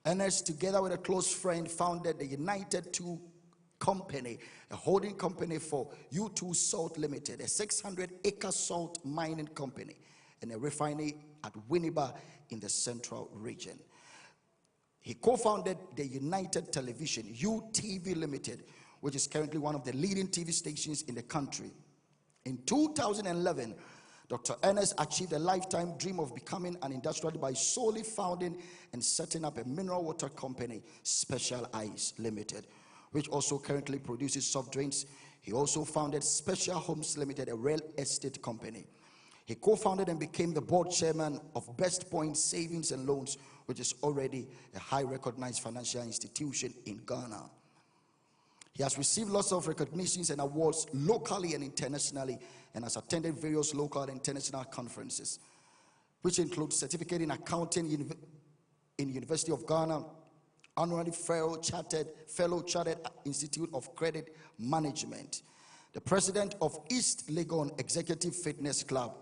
Ernest, together with a close friend, founded the United 2 Company, a holding company for U2 Salt Limited, a 600-acre salt mining company, and a refinery at Winneba in the central region. He co-founded the United Television, UTV Limited, which is currently one of the leading TV stations in the country. In 2011, Dr. Ernest achieved a lifetime dream of becoming an industrialist by solely founding and setting up a mineral water company, Special Iyes Limited, which also currently produces soft drinks. He also founded Special Homes Limited, a real estate company. He co-founded and became the board chairman of Best Point Savings and Loans, which is already a high recognized financial institution in Ghana. He has received lots of recognitions and awards locally and internationally, and has attended various local and international conferences, which include Certificate in Accounting in University of Ghana, Honorary Fellow Chartered Institute of Credit Management, the president of East Legon Executive Fitness Club,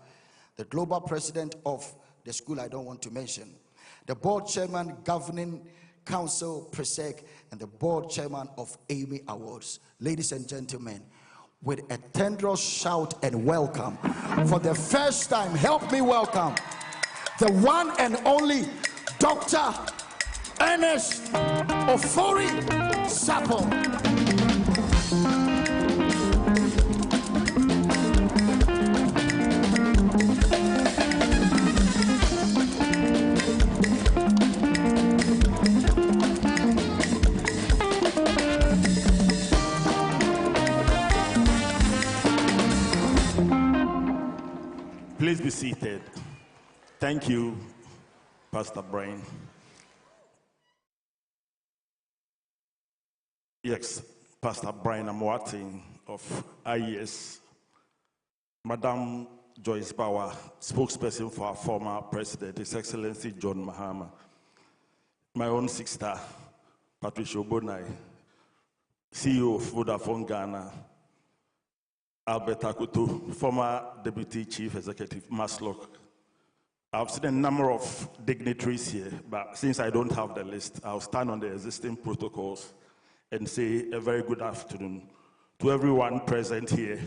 the global president of the school I don't want to mention, the board chairman, governing council, PRESEC, and the board chairman of Emmy Awards. Ladies and gentlemen, with a tender shout and welcome, for the first time, help me welcome the one and only Dr. Ernest Oforisopon. Please be seated. Thank you, Pastor Brian. Yes, Pastor Brian Amwating of Iyes. Madam Joyce Bauer, spokesperson for our former president, His Excellency John Mahama. My own sister, Patricia Obonai, CEO of Vodafone Ghana. Albert Akutu, former Deputy Chief Executive, Maslock. I've seen a number of dignitaries here, but since I don't have the list, I'll stand on the existing protocols and say a very good afternoon to everyone present here.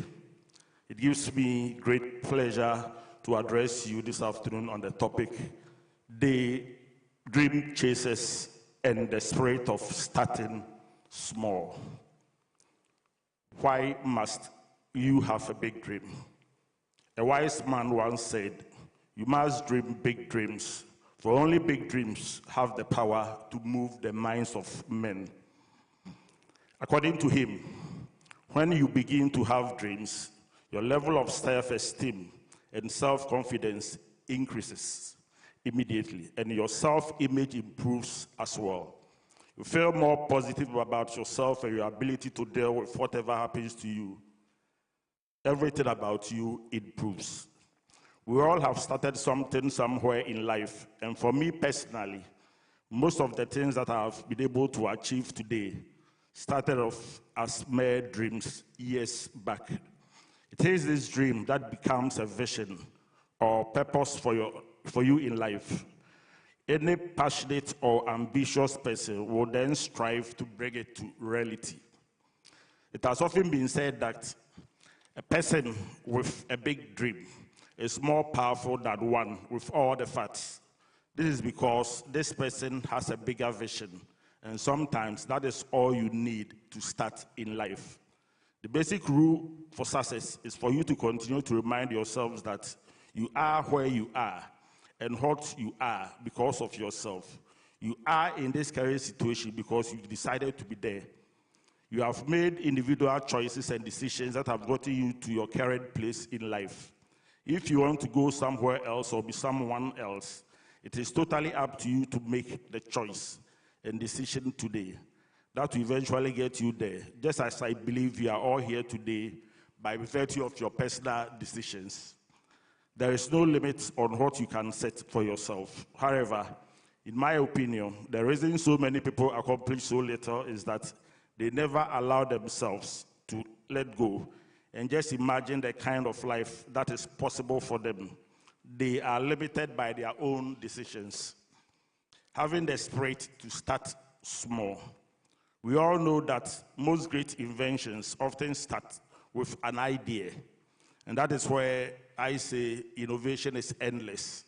It gives me great pleasure to address you this afternoon on the topic, the dream chasers and the spirit of starting small. Why must you have a big dream? A wise man once said, you must dream big dreams, for only big dreams have the power to move the minds of men. According to him, when you begin to have dreams, your level of self-esteem and self-confidence increases immediately, and your self-image improves as well. You feel more positive about yourself and your ability to deal with whatever happens to you. Everything about you improves. We all have started something somewhere in life, and for me personally, most of the things that I've been able to achieve today started off as mere dreams years back. It is this dream that becomes a vision or purpose for you in life. Any passionate or ambitious person will then strive to bring it to reality. It has often been said that a person with a big dream is more powerful than one with all the facts. This is because this person has a bigger vision, and sometimes that is all you need to start in life. The basic rule for success is for you to continue to remind yourselves that you are where you are and what you are because of yourself. You are in this current situation because you've decided to be there. You have made individual choices and decisions that have gotten you to your current place in life. If you want to go somewhere else or be someone else, it is totally up to you to make the choice and decision today. That will eventually get you there, just as I believe you are all here today by virtue of your personal decisions. There is no limit on what you can set for yourself. However, in my opinion, the reason so many people accomplish so little is that they never allow themselves to let go and just imagine the kind of life that is possible for them. They are limited by their own decisions. Having the spirit to start small. We all know that most great inventions often start with an idea. And that is where I say innovation is endless.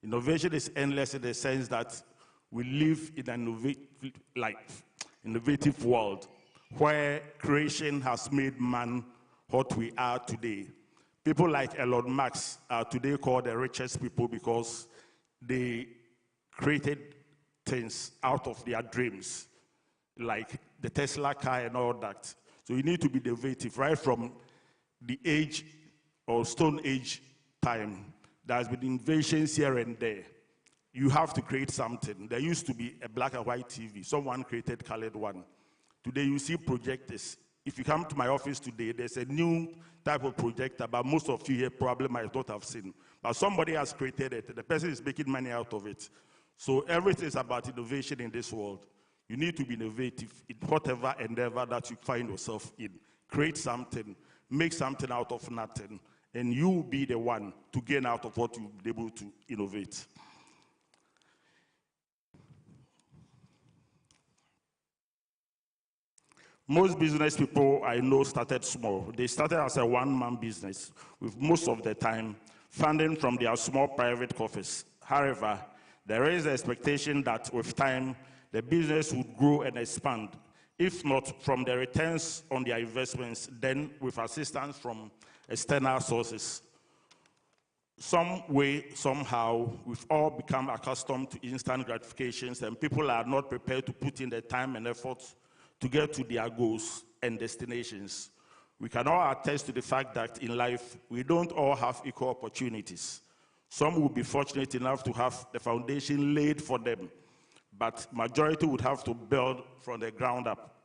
Innovation is endless in the sense that we live in an innovative world where creation has made man what we are today. People like Elon Musk are today called the richest people because they created things out of their dreams, like the Tesla car and all that. So you need to be innovative right from the age or Stone Age time. There's been inventions here and there. You have to create something. There used to be a black and white TV. Someone created colored one. Today you see projectors. If you come to my office today, there's a new type of projector, but most of you here probably might not have seen. But somebody has created it. The person is making money out of it. So everything is about innovation in this world. You need to be innovative in whatever endeavor that you find yourself in. Create something, make something out of nothing, and you will be the one to gain out of what you've been able to innovate. Most business people I know started small. They started as a one-man business with most of the time funding from their small private coffers. However, there is an expectation that with time, the business would grow and expand. If not from the returns on their investments, then with assistance from external sources. Some way, somehow, we've all become accustomed to instant gratifications, and people are not prepared to put in the time and effort to get to their goals and destinations. We can all attest to the fact that in life, we don't all have equal opportunities. Some will be fortunate enough to have the foundation laid for them, but majority would have to build from the ground up.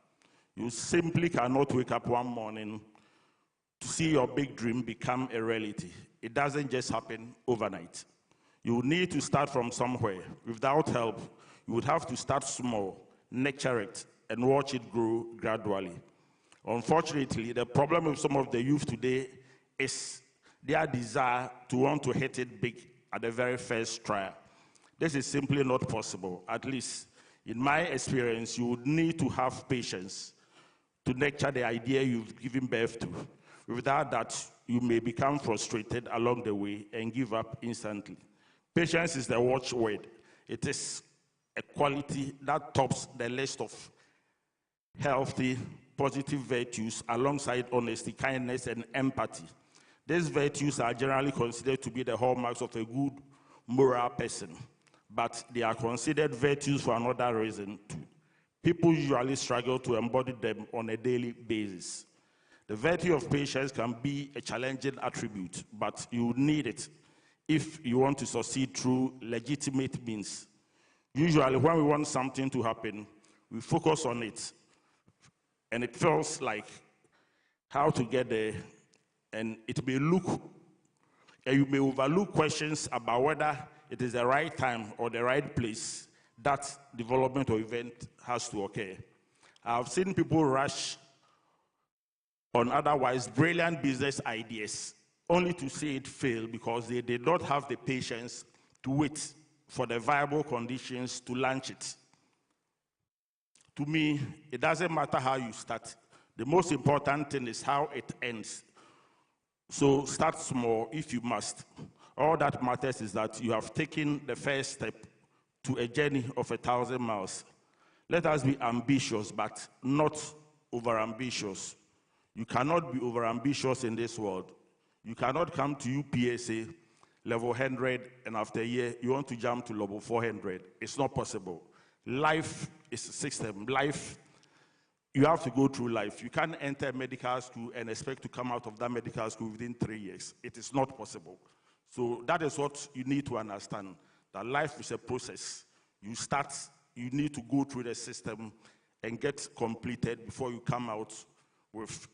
You simply cannot wake up one morning to see your big dream become a reality. It doesn't just happen overnight. You need to start from somewhere. Without help, you would have to start small, nurture it, and watch it grow gradually. Unfortunately, the problem with some of the youth today is their desire to want to hit it big at the very first try. This is simply not possible. At least in my experience, you would need to have patience to nurture the idea you've given birth to. Without that, you may become frustrated along the way and give up instantly. Patience is the watchword. It is a quality that tops the list of healthy, positive virtues alongside honesty, kindness, and empathy. These virtues are generally considered to be the hallmarks of a good moral person, but they are considered virtues for another reason too. People usually struggle to embody them on a daily basis. The virtue of patience can be a challenging attribute, but you need it if you want to succeed through legitimate means. Usually when we want something to happen, we focus on it, and it feels like how to get there, and it may look, and you may overlook questions about whether it is the right time or the right place that development or event has to occur. I've seen people rush on otherwise brilliant business ideas only to see it fail because they did not have the patience to wait for the viable conditions to launch it. To me, it doesn't matter how you start. The most important thing is how it ends. So start small if you must. All that matters is that you have taken the first step to a journey of 1,000 miles. Let us be ambitious, but not over-ambitious. You cannot be over-ambitious in this world. You cannot come to UPSA level 100, and after a year, you want to jump to level 400. It's not possible. Life is a system. Life, you have to go through life. You can't enter medical school and expect to come out of that medical school within 3 years. It is not possible. So that is what you need to understand, that life is a process. You start, you need to go through the system and get completed before you come out with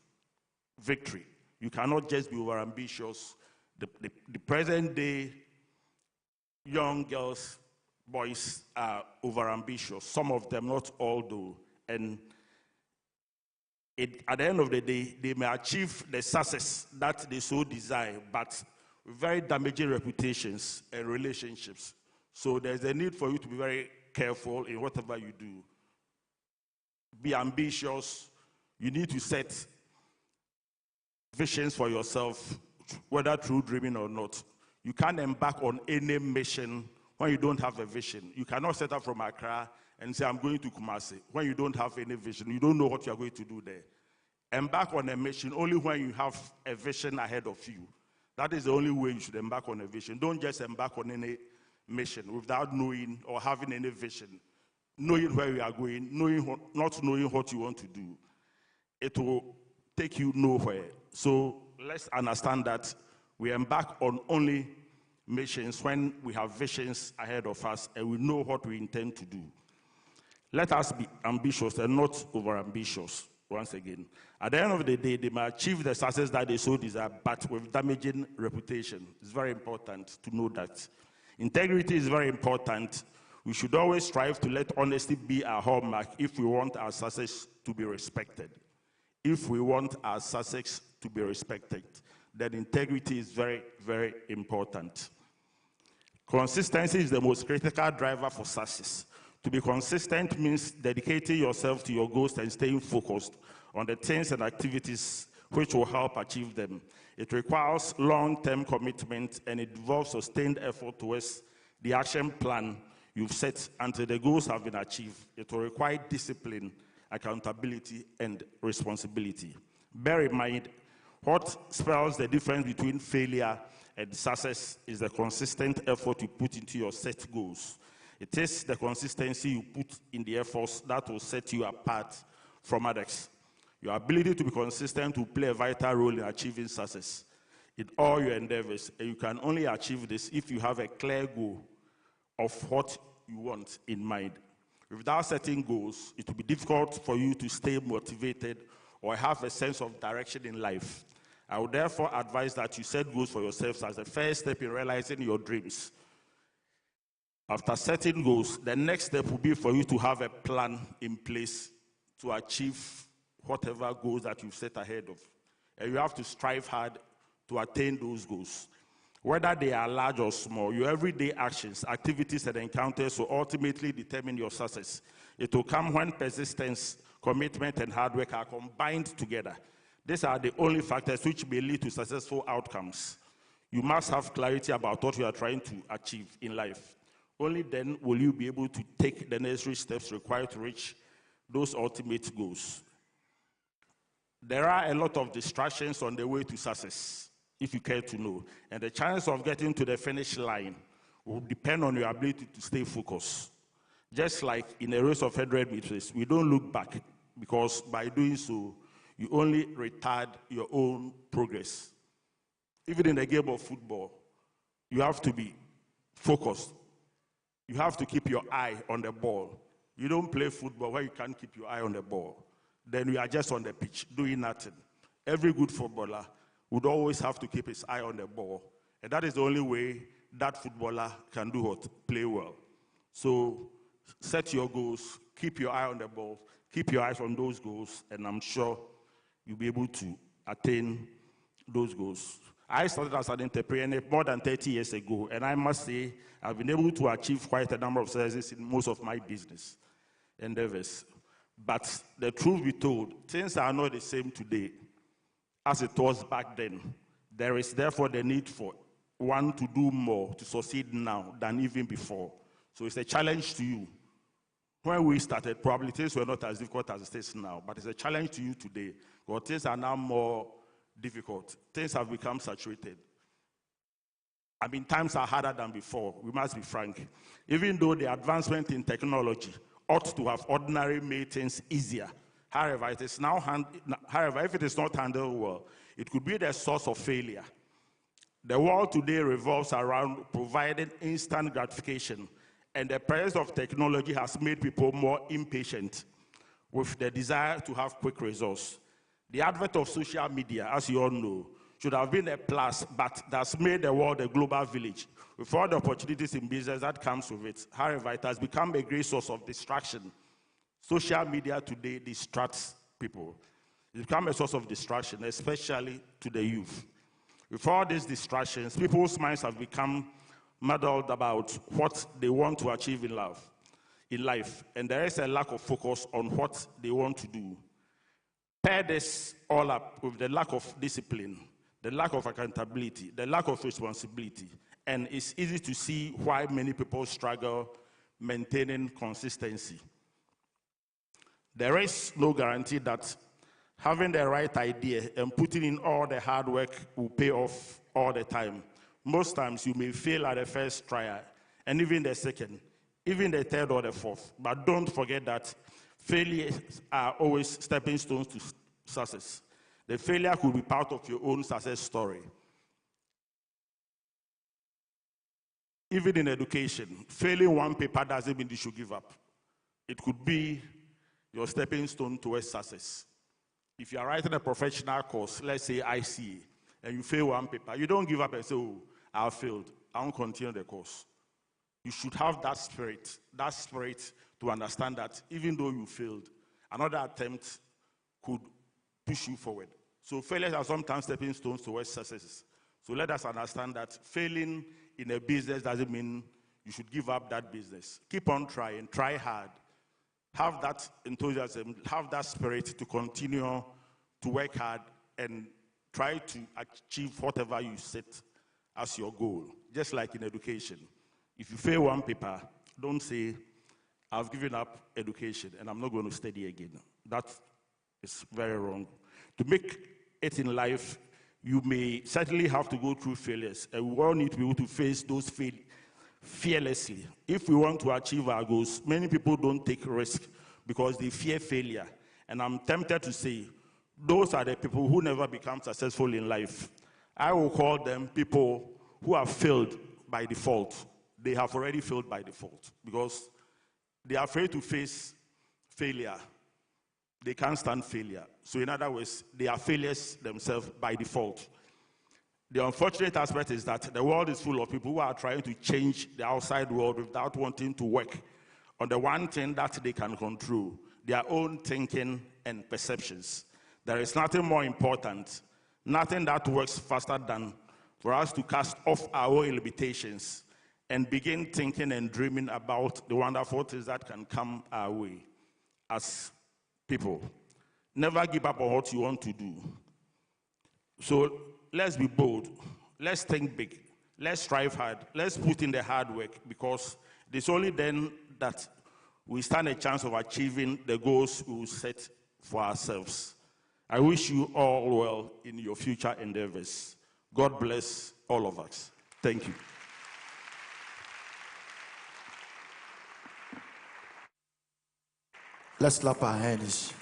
victory. You cannot just be over-ambitious. The present day young girls, boys are over-ambitious. Some of them, not all do. And at the end of the day, they may achieve the success that they so desire, but with very damaging reputations and relationships. So there's a need for you to be very careful in whatever you do. Be ambitious. You need to set visions for yourself, whether through dreaming or not. You can't embark on any mission when you don't have a vision. You cannot set up from Accra and say, I'm going to Kumasi, when you don't have any vision. You don't know what you're going to do there. Embark on a mission only when you have a vision ahead of you. That is the only way you should embark on a vision. Don't just embark on any mission without knowing or having any vision, knowing where you are going, not knowing what you want to do. It will take you nowhere. So let's understand that we embark on only missions when we have visions ahead of us and we know what we intend to do. Let us be ambitious and not over-ambitious, once again. At the end of the day, they may achieve the success that they so desire, but with damaging reputation. It's very important to know that. Integrity is very important. We should always strive to let honesty be our hallmark if we want our success to be respected. If we want our success to be respected, then integrity is very, very important. Consistency is the most critical driver for success. To be consistent means dedicating yourself to your goals and staying focused on the things and activities which will help achieve them. It requires long-term commitment and it involves sustained effort towards the action plan you've set until the goals have been achieved. It will require discipline, accountability, and responsibility. Bear in mind, what spells the difference between failure and success is the consistent effort you put into your set goals. It is the consistency you put in the efforts that will set you apart from others. Your ability to be consistent will play a vital role in achieving success in all your endeavors. And you can only achieve this if you have a clear goal of what you want in mind. Without setting goals, it will be difficult for you to stay motivated or have a sense of direction in life. I would therefore advise that you set goals for yourselves as the first step in realizing your dreams. After setting goals, the next step will be for you to have a plan in place to achieve whatever goals that you've set ahead of. And you have to strive hard to attain those goals. Whether they are large or small, your everyday actions, activities, and encounters will ultimately determine your success. It will come when persistence, commitment, and hard work are combined together. These are the only factors which may lead to successful outcomes. You must have clarity about what you are trying to achieve in life. Only then will you be able to take the necessary steps required to reach those ultimate goals. There are a lot of distractions on the way to success, if you care to know. And the chance of getting to the finish line will depend on your ability to stay focused. Just like in a race of 100 meters, we don't look back, because by doing so, you only retard your own progress. Even in the game of football, you have to be focused. You have to keep your eye on the ball. You don't play football where you can't keep your eye on the ball. Then you are just on the pitch doing nothing. Every good footballer would always have to keep his eye on the ball. And that is the only way that footballer can do what? Play well. So set your goals, keep your eye on the ball, keep your eyes on those goals, and I'm sure you'll be able to attain those goals. I started as an entrepreneur more than 30 years ago, and I must say I've been able to achieve quite a number of successes in most of my business endeavors. But the truth be told, things are not the same today as it was back then. There is therefore the need for one to do more to succeed now than even before. So it's a challenge to you. When we started, probably things were not as difficult as it is now, but it's a challenge to you today, because things are now more difficult. Things have become saturated. I mean, times are harder than before, we must be frank. Even though the advancement in technology ought to have ordinarily made things easier, however, if it is not handled well, it could be the source of failure. The world today revolves around providing instant gratification, and the presence of technology has made people more impatient with the desire to have quick results. The advent of social media, as you all know, should have been a plus, but that's made the world a global village with all the opportunities in business that comes with it. However, it has become a great source of distraction. Social media today distracts people. It's become a source of distraction, especially to the youth. With all these distractions, people's minds have become muddled about what they want to achieve in life, and there is a lack of focus on what they want to do. Pair this all up with the lack of discipline, the lack of accountability, the lack of responsibility, and it's easy to see why many people struggle maintaining consistency. There is no guarantee that having the right idea and putting in all the hard work will pay off all the time. Most times you may fail at the first trial, and even the second, even the third or the fourth. But don't forget that failures are always stepping stones to success. The failure could be part of your own success story. Even in education, failing one paper doesn't mean you should give up. It could be your stepping stone towards success. If you are writing a professional course, let's say ICA, and you fail one paper, you don't give up and say, oh, I failed, I won't continue the course. You should have that spirit to understand that even though you failed, another attempt could push you forward. So failures are sometimes stepping stones towards success. So let us understand that failing in a business doesn't mean you should give up that business. Keep on trying, try hard. Have that enthusiasm, have that spirit to continue to work hard and try to achieve whatever you set as your goal. Just like in education. If you fail one paper, don't say, I've given up education and I'm not going to study again. That is very wrong. To make it in life, you may certainly have to go through failures, and we all need to be able to face those fearlessly. If we want to achieve our goals, many people don't take risks because they fear failure. And I'm tempted to say, those are the people who never become successful in life. I will call them people who have failed by default. They have already failed by default because they are afraid to face failure. They can't stand failure. So in other words, they are failures themselves by default. The unfortunate aspect is that the world is full of people who are trying to change the outside world without wanting to work on the one thing that they can control, their own thinking and perceptions. There is nothing more important, nothing that works faster than for us to cast off our own limitations and begin thinking and dreaming about the wonderful things that can come our way as people. Never give up on what you want to do. So let's be bold. Let's think big. Let's strive hard. Let's put in the hard work, because it's only then that we stand a chance of achieving the goals we will set for ourselves. I wish you all well in your future endeavors. God bless all of us. Thank you. Let's clap our hands.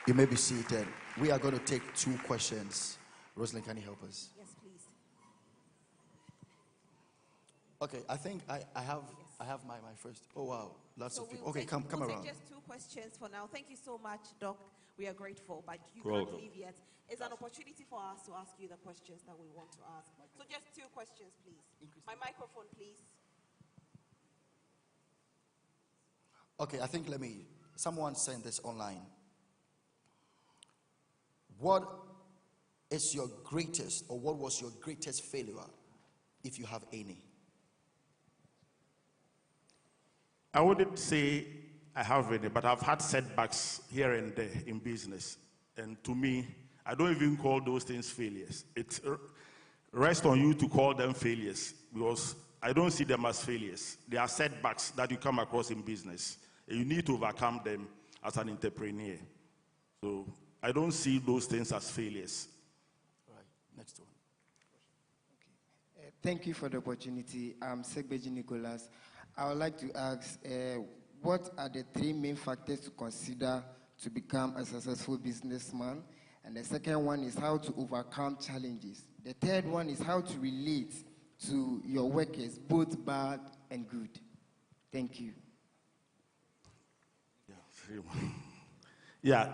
You may be seated. We are going to take 2 questions. Rosalind, can you help us? Yes, please. Okay, I think I have my first. Oh wow, lots of people. Okay, come we'll around. Take just 2 questions for now. Thank you so much, Doc. We are grateful, but you You're can't welcome. leave yet. It's an opportunity for us to ask you the questions that we want to ask. So just 2 questions, please. My microphone, please. Okay, I think someone sent this online. What is your greatest, or what was your greatest failure, if you have any? I wouldn't say I have any, but I've had setbacks here and there in business. And to me, I don't even call those things failures. It rests on you to call them failures, because I don't see them as failures. They are setbacks that you come across in business. And you need to overcome them as an entrepreneur. So I don't see those things as failures. All right, next one. Thank you for the opportunity. I'm Segbeji Nicholas. I would like to ask, what are the 3 main factors to consider to become a successful businessman? And the second one is how to overcome challenges. The third one is how to relate to your workers, both bad and good. Thank you. Yeah,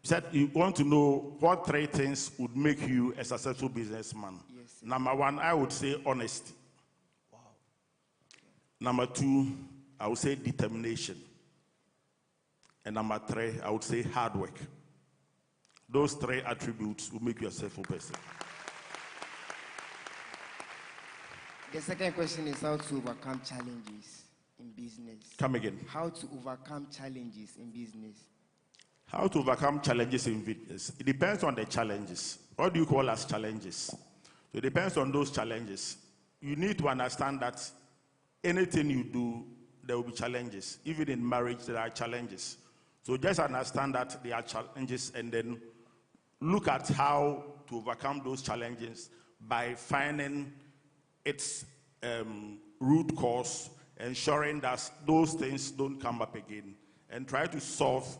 said you want to know what 3 things would make you a successful businessman. Yes, sir. Number 1, I would say honesty. Wow. Number 2, I would say determination. And number 3, I would say hard work. Those 3 attributes will make you a successful person. The second question is how to overcome challenges in business. Come again. How to overcome challenges in business. How to overcome challenges in business? It depends on the challenges. What do you call as challenges? So it depends on those challenges. You need to understand that anything you do, there will be challenges. Even in marriage, there are challenges. So just understand that there are challenges, and then look at how to overcome those challenges by finding its root cause, ensuring that those things don't come up again, and try to solve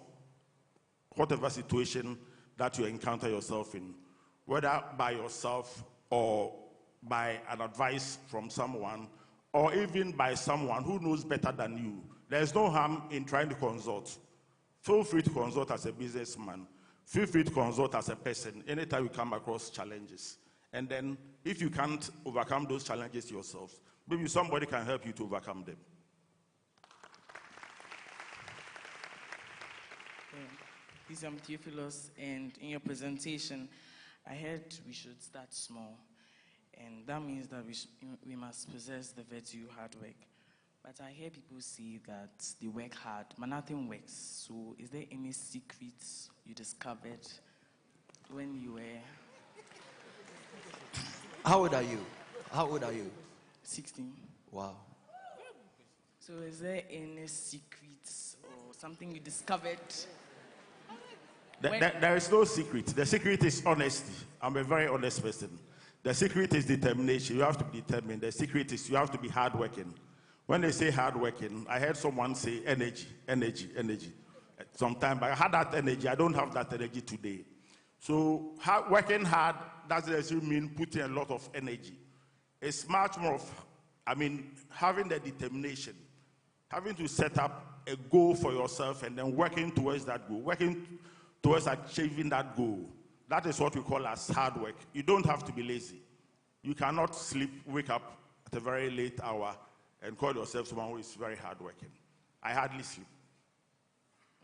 whatever situation that you encounter yourself in, whether by yourself or by an advice from someone, or even by someone who knows better than you. There's no harm in trying to consult. Feel free to consult as a businessman. Feel free to consult as a person anytime you come across challenges. And then if you can't overcome those challenges yourself, maybe somebody can help you to overcome them. This is Theophilus, and in your presentation, I heard we should start small, and that means that we must possess the virtue hard work. But I hear people say that they work hard, but nothing works. So is there any secrets you discovered when you were... How old are you? How old are you? 16. Wow. So is there any secrets or something you discovered? There is no secret. The secret is honesty. I'm a very honest person. The secret is determination. You have to be determined. The secret is you have to be hardworking. When they say hardworking, I heard someone say energy, energy, energy. sometime, but I had that energy. I don't have that energy today. So working hard doesn't necessarily mean putting a lot of energy. It's much more of, having the determination, having to set up a goal for yourself and then working towards that goal, working towards achieving that goal. That is what we call as hard work. You don't have to be lazy. You cannot wake up at a very late hour and call yourself someone who is very hardworking. I hardly sleep.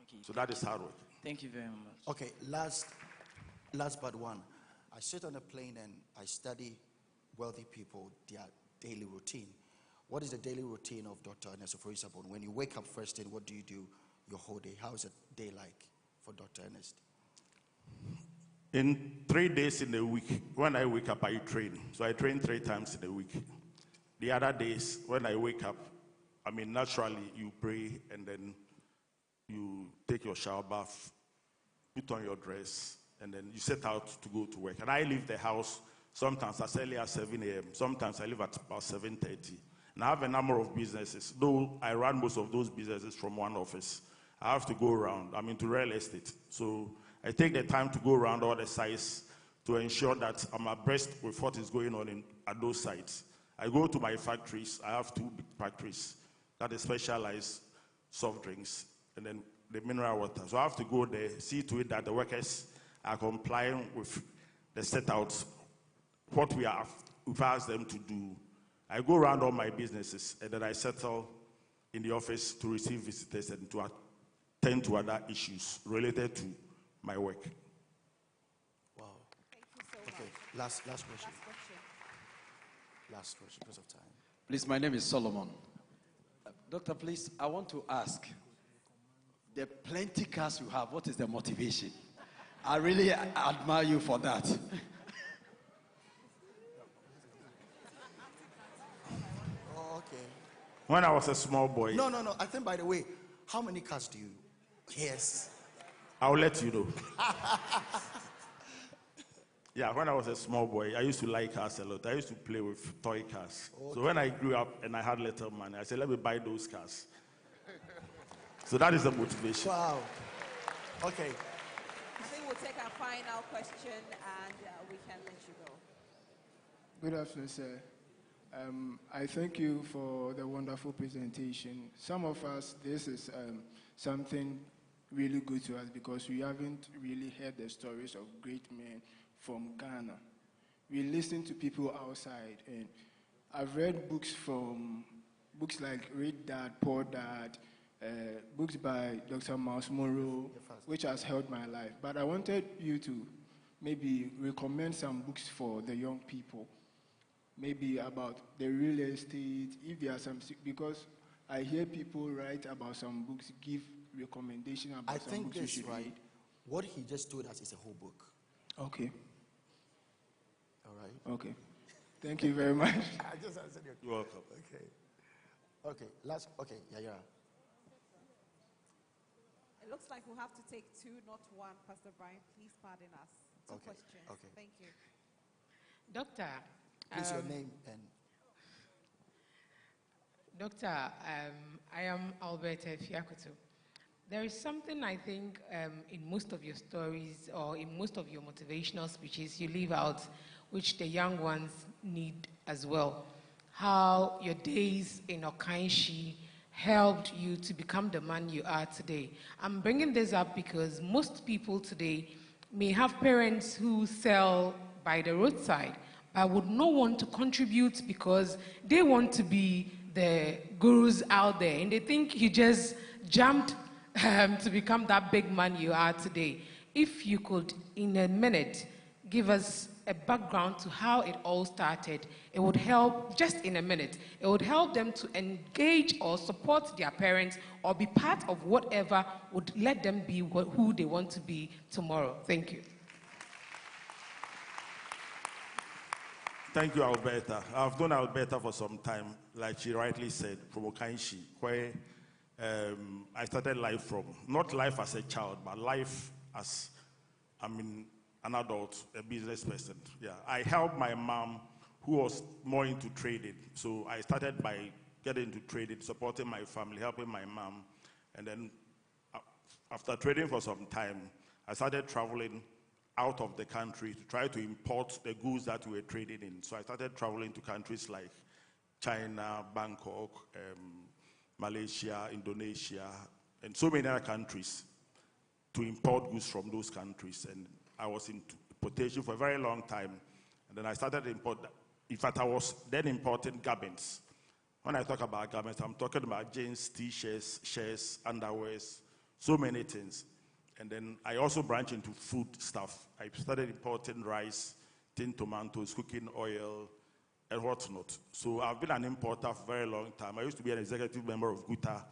Okay. So that is hard work. Thank you very much. Okay, last but one. I sit on a plane and I study wealthy people, their daily routine. What is the daily routine of Dr. Ernest? So for example, when you wake up first thing, what do you do your whole day? How is a day like for Dr. Ernest? In 3 days in a week, when I wake up, I train. So I train 3 times in a week. The other days, when I wake up, naturally you pray and then you take your shower bath, put on your dress, and then you set out to go to work. And I leave the house sometimes as early as 7 a.m. Sometimes I leave at about 7:30. And I have a number of businesses. Though I run most of those businesses from one office, I have to go around. I'm into real estate. So I take the time to go around all the sites to ensure that I'm abreast with what is going on at those sites. I go to my factories. I have 2 big factories that specialize soft drinks and then the mineral water. So I have to go there, see to it that the workers are complying with the setouts, what we've asked them to do. I go around all my businesses and then I settle in the office to receive visitors and to attend to other issues related to my work. Wow. Thank you so much. Last question. Last question because of time. Please, my name is Solomon. Doctor, please, I want to ask, the plenty cars you have, what is the motivation? I really admire you for that. Oh, okay. When I was a small boy. No. I think, by the way, how many cars do you? Yes. I'll let you know. Yeah, when I was a small boy, I used to like cars a lot. I used to play with toy cars. Okay. So when I grew up and I had little money, I said, let me buy those cars. So that is the motivation. Wow. Okay. I think we'll take our final question and we can let you go. Good afternoon, sir. I thank you for the wonderful presentation. Some of us, this is something really good to us because we haven't really heard the stories of great men from Ghana. We listen to people outside, and I've read books like Rich Dad, Poor Dad, books by Dr. Miles Monroe, which has helped my life. But I wanted you to maybe recommend some books for the young people, maybe about the real estate, if there are some, because I hear people write about some books, give recommendation about some books you should read. What he just told us is a whole book. Okay. All right. Okay. Thank you very much. I just answered your question. You're welcome. Okay. Yeah. It looks like we'll have to take 2, not 1. Pastor Brian, please pardon us. 2 questions. Okay. Thank you. Doctor. Please, your name and... Doctor, I am Alberta Fiakoto. There is something I think in most of your stories or in most of your motivational speeches you leave out, which the young ones need as well. How your days in Okainshi helped you to become the man you are today. I'm bringing this up because most people today may have parents who sell by the roadside, but would not want to contribute because they want to be the gurus out there, and they think you just jumped to become that big man you are today. If you could, in a minute, give us a background to how it all started, it would help, just in a minute, it would help them to engage or support their parents or be part of whatever would let them be who they want to be tomorrow. Thank you. Thank you, Alberta. I've known Alberta for some time, like she rightly said, from Okainshi, where I started life from. Not life as a child, but life as, an adult, a business person. Yeah, I helped my mom, who was more into trading. So I started by getting into trading, supporting my family, helping my mom. And then after trading for some time, I started traveling out of the country to try to import the goods that we were trading in. So I started traveling to countries like China, Bangkok, Malaysia, Indonesia, and so many other countries to import goods from those countries. And I was in importation for a very long time. And then I started to import. In fact, I was then importing garments. When I talk about garments, I'm talking about jeans, t-shirts, shirts, underwears, so many things. And then I also branched into food stuff. I started importing rice, tinned tomatoes, cooking oil, and whatnot. So I've been an importer for a very long time. I used to be an executive member of GUTA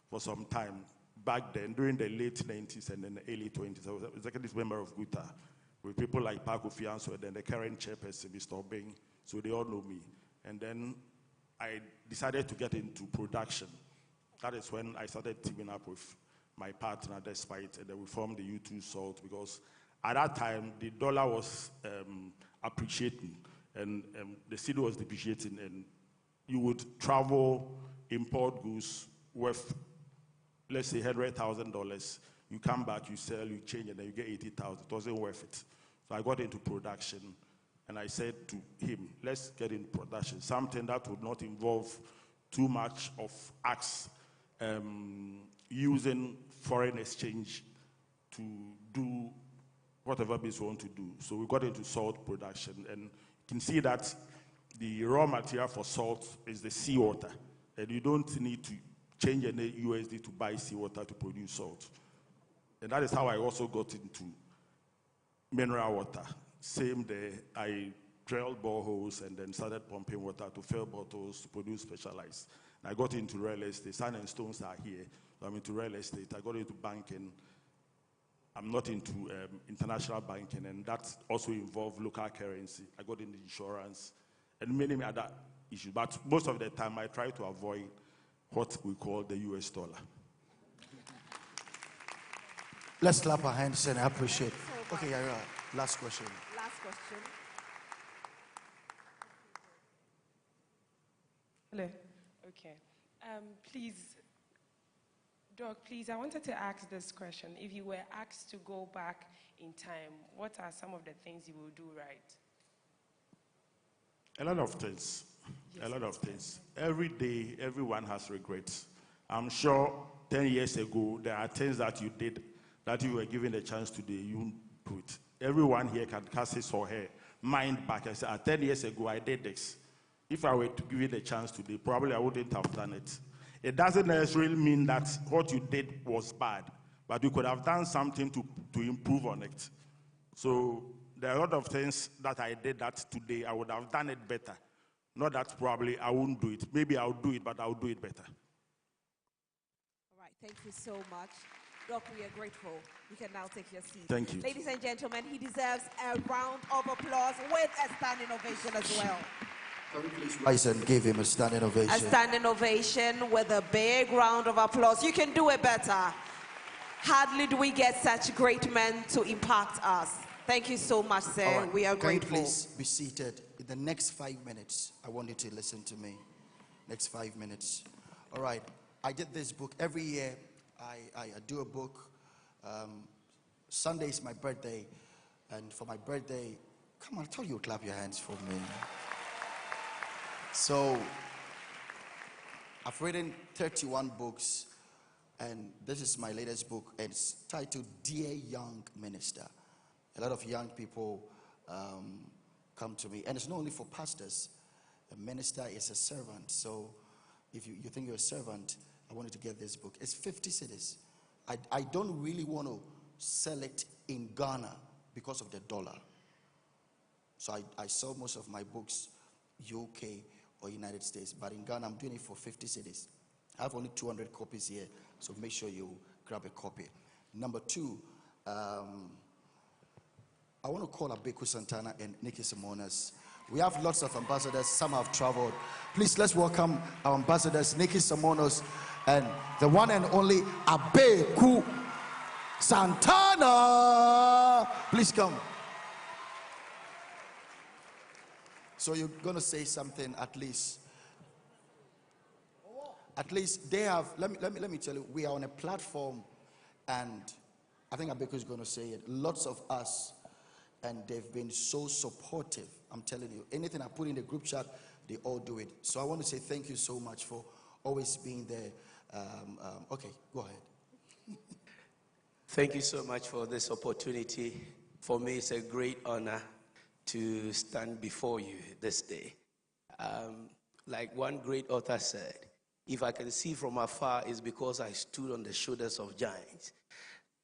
for some time. Back then, during the late 90s and then the early 20s, I was an executive member of GUTA with people like Paco Fianso and then the current chairperson, Mr. Obeng. So they all know me. And then I decided to get into production. That is when I started teaming up with my partner, Despite, and then we formed the U2 Salt, because at that time, the dollar was appreciating, and the city was depreciating, and you would travel, import goods worth, let's say, $100,000. You come back, you sell, you change, and then you get 80,000. It wasn't worth it. So I got into production, and I said to him, let's get in production, something that would not involve too much of acts, using foreign exchange to do whatever business we want to do. So we got into salt production, and you can see that the raw material for salt is the seawater, and you don't need to change any USD to buy seawater to produce salt. And that is how I also got into mineral water. Same day, I drilled boreholes and then started pumping water to fill bottles to produce specialized. And I got into real estate. Sand and stones are here. So I'm into real estate. I got into banking. I'm not into international banking, and that also involved local currency. I got into insurance and many other issues. But most of the time, I try to avoid what we call the US dollar. Let's clap our hands and appreciate. Okay, yeah. Last question. Last question. Hello. Okay. Please, Doc, please, I wanted to ask this question. If you were asked to go back in time, what are some of the things you will do right? A lot of things. Yes, a lot of things. Every day, everyone has regrets. I'm sure 10 years ago, there are things that you did that you were given a chance today, you do it. Everyone here can cast his or her mind back and say, 10 years ago, I did this. If I were to give it a chance today, probably I wouldn't have done it. It doesn't necessarily mean that what you did was bad, but you could have done something to improve on it. So there are a lot of things that I did that today, I would have done it better. Not that probably I won't do it. Maybe I'll do it, but I'll do it better. All right, thank you so much. Doc, we are grateful. You can now take your seat. Thank you. Ladies and gentlemen, he deserves a round of applause with a standing ovation as well. Can we please rise and give him a standing ovation? A standing ovation with a big round of applause. You can do it better. Hardly do we get such great men to impact us. Thank you so much, sir. Right. We are Can grateful. you please be seated? In the next 5 minutes, I want you to listen to me. Next 5 minutes. All right. I did this book. Every year, I do a book. Sunday is my birthday. And for my birthday, come on, I told you to clap your hands for me. So, I've written 31 books. And this is my latest book. It's titled Dear Young Minister. A lot of young people come to me. And it's not only for pastors. A minister is a servant. So if you think you're a servant, I want you to get this book. It's 50 cities. I don't really want to sell it in Ghana because of the dollar. So I sell most of my books UK or United States. But in Ghana, I'm doing it for 50 cities. I have only 200 copies here. So make sure you grab a copy. Number two, I want to call Abeku Santana and Nikki Simonas. We have lots of ambassadors. Some have traveled. Please, let's welcome our ambassadors, Nikki Simonas and the one and only Abeku Santana. Please come. So you're going to say something at least. At least they have, let me tell you, we are on a platform And I think Abeku is going to say it. Lots of us, and they've been so supportive. I'm telling you, anything I put in the group chat, they all do it. So I want to say thank you so much for always being there. Okay, go ahead. Thank you so much for this opportunity. For me, it's a great honor to stand before you this day. Like one great author said, if I can see from afar, it's because I stood on the shoulders of giants.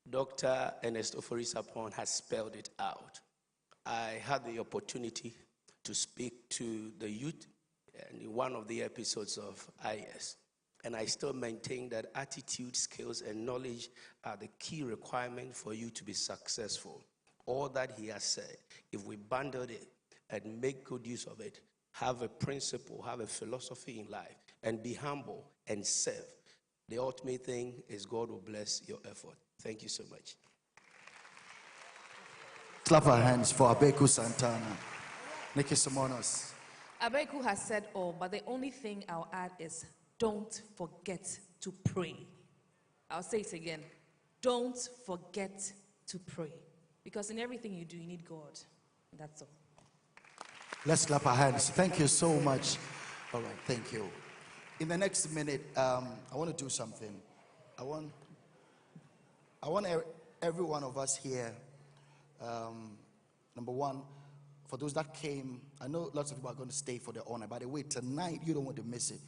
Dr. Ernest Oforisapon has spelled it out. I had the opportunity to speak to the youth in one of the episodes of Iyes. And I still maintain that attitude, skills, and knowledge are the key requirement for you to be successful. All that he has said, if we bundle it and make good use of it, have a principle, have a philosophy in life, and be humble and serve, the ultimate thing is God will bless your effort. Thank you so much. Clap our hands for Abeku Santana. Nikki Simonos. Abeku has said all, but the only thing I'll add is don't forget to pray. I'll say it again. Don't forget to pray. Because in everything you do, you need God. That's all. Let's clap our hands. Thank you so much. All right, thank you. In the next minute, I want to do something. I want every one of us here, number one, for those that came, I know lots of people are going to stay for the honor. By the way, tonight, you don't want to miss it.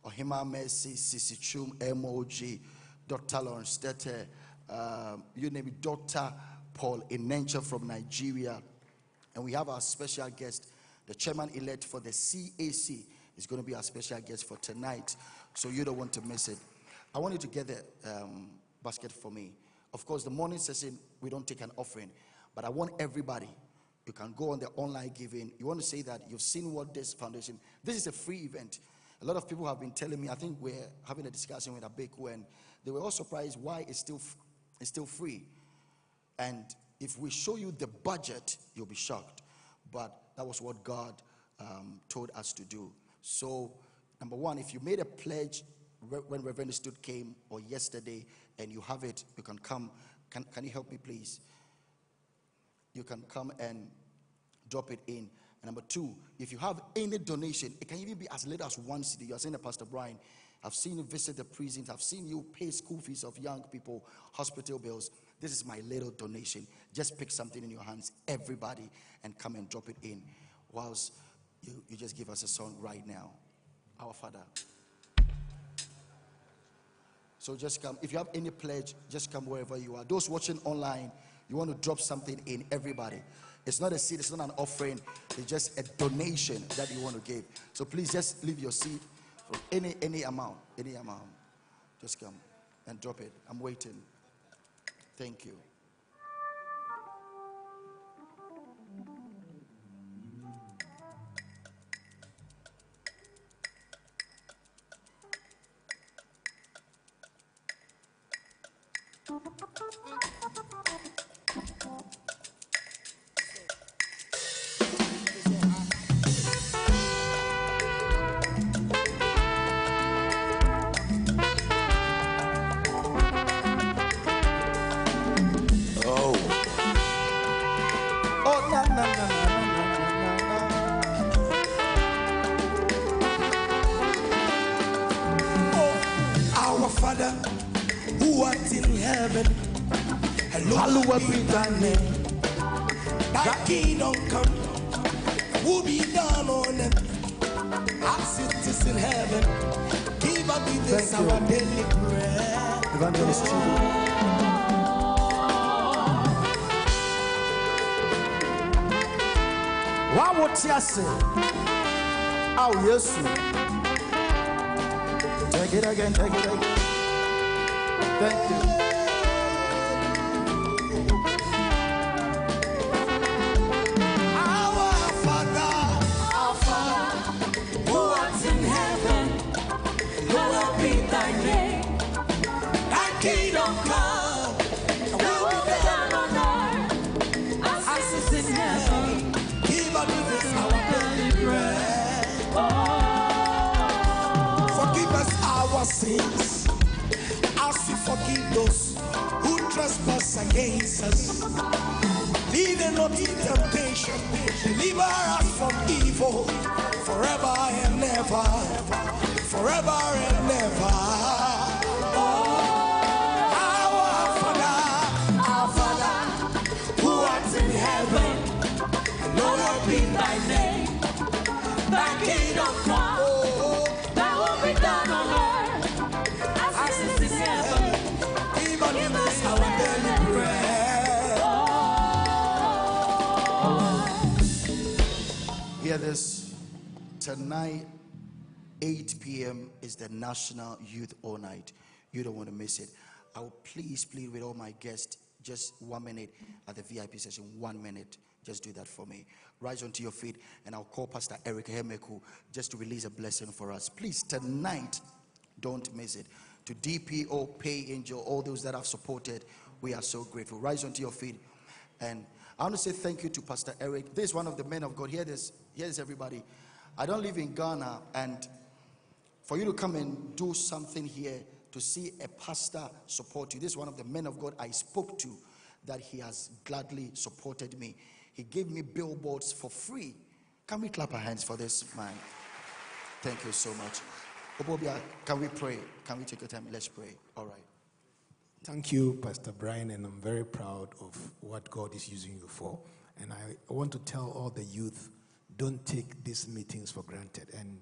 Ohima Messi, Sisi Chum, MOG, Dr. Lawrence Tete, you name it, Dr. Paul Inencha from Nigeria. And we have our special guest, the chairman-elect for the CAC is going to be our special guest for tonight. So you don't want to miss it. I want you to get the basket for me. Of course, the morning session, we don't take an offering. But I want everybody, you can go on the online giving. You want to say that you've seen what this foundation, this is a free event. A lot of people have been telling me, I think we're having a discussion with Abeku, and they were all surprised why it's still free. And if we show you the budget, you'll be shocked. But that was what God told us to do. So, number one, if you made a pledge when Reverend Stud came or yesterday and you have it, you can come. Can you help me, please? You can come and drop it in. And number two, if you have any donation, it can even be as little as 1 cedi. You are saying that, Pastor Brian, I've seen you visit the prisons. I've seen you pay school fees of young people, hospital bills. This is my little donation. Just pick something in your hands, everybody, and come and drop it in. Whilst you just give us a song right now. Our Father. So just come. If you have any pledge, just come wherever you are. Those watching online, you want to drop something in, everybody. It's not a seed, it's not an offering. It's just a donation that you want to give. So please just leave your seed for any amount. Just come and drop it. I'm waiting. Thank you. Hallowed be thy name. Thy kingdom come. Will be done on earth as it is in heaven. Give us this our daily bread. Evangelist What would you say? Oh, yes. Take it again. Thank you. Kingdom come, will be done on earth as it is in heaven. Give us this our daily bread. Forgive us our sins, as we forgive those trespass against us. Lead us not in temptation, deliver us from evil, forever and ever, forever and ever. Our Father, who art in heaven, hallowed be thy name. Thy kingdom come, thy will be done on earth as it is in heaven. Give us our daily bread. Hear this. Tonight, 8 p.m. is the National Youth All Night. You don't want to miss it. I will please plead with all my guests, just 1 minute at the VIP session. 1 minute. Just do that for me. Rise onto your feet, and I'll call Pastor Eric Hemeku just to release a blessing for us. Please, tonight, don't miss it. To DPO, Pay Angel, all those that have supported, we are so grateful. Rise onto your feet. And I want to say thank you to Pastor Eric. This is one of the men of God. Hear this, everybody. I don't live in Ghana, and for you to come and do something here, to see a pastor support you, this is one of the men of God I spoke to, that he has gladly supported me. He gave me billboards for free. Can we clap our hands for this man? Thank you so much. Obobia, can we pray? Can we take a time? Let's pray. All right. Thank you, Pastor Brian, and I'm very proud of what God is using you for. And I want to tell all the youth, don't take these meetings for granted. And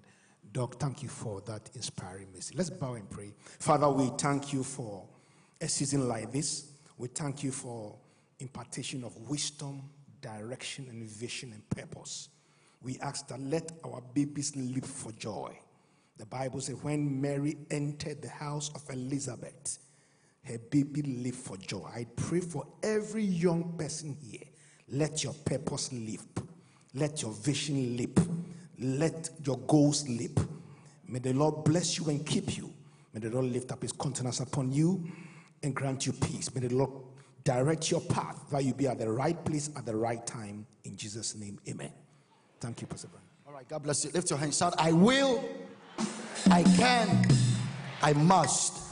Doc, thank you for that inspiring message. Let's bow and pray. Father, we thank you for a season like this. We thank you for impartation of wisdom, direction, and vision and purpose. We ask that let our babies leap for joy. The Bible says when Mary entered the house of Elizabeth, her baby leaped for joy. I pray for every young person here. Let your purpose leap. Let your vision leap. Let your goals leap. May the Lord bless you and keep you. May the Lord lift up his countenance upon you and grant you peace. May the Lord direct your path that you be at the right place at the right time. In Jesus' name, amen. Thank you, Pastor Brian. All right, God bless you. Lift your hands. Shout, I will, I can, I must.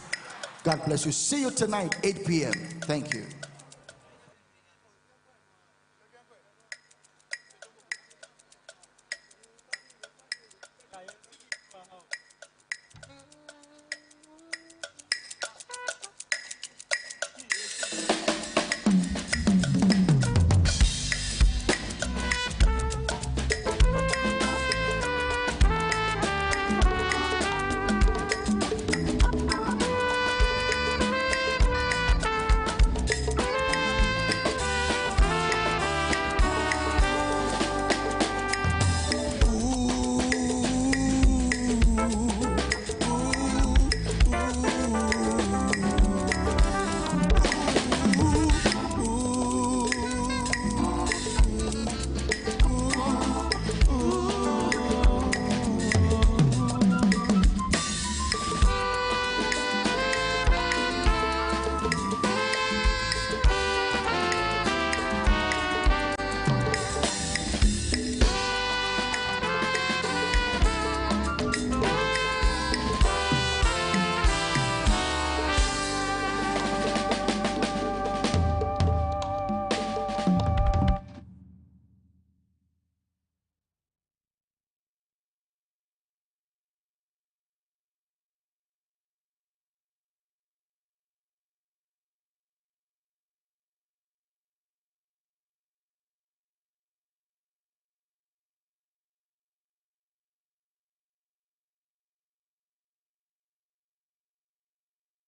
God bless you. See you tonight, 8 p.m. Thank you.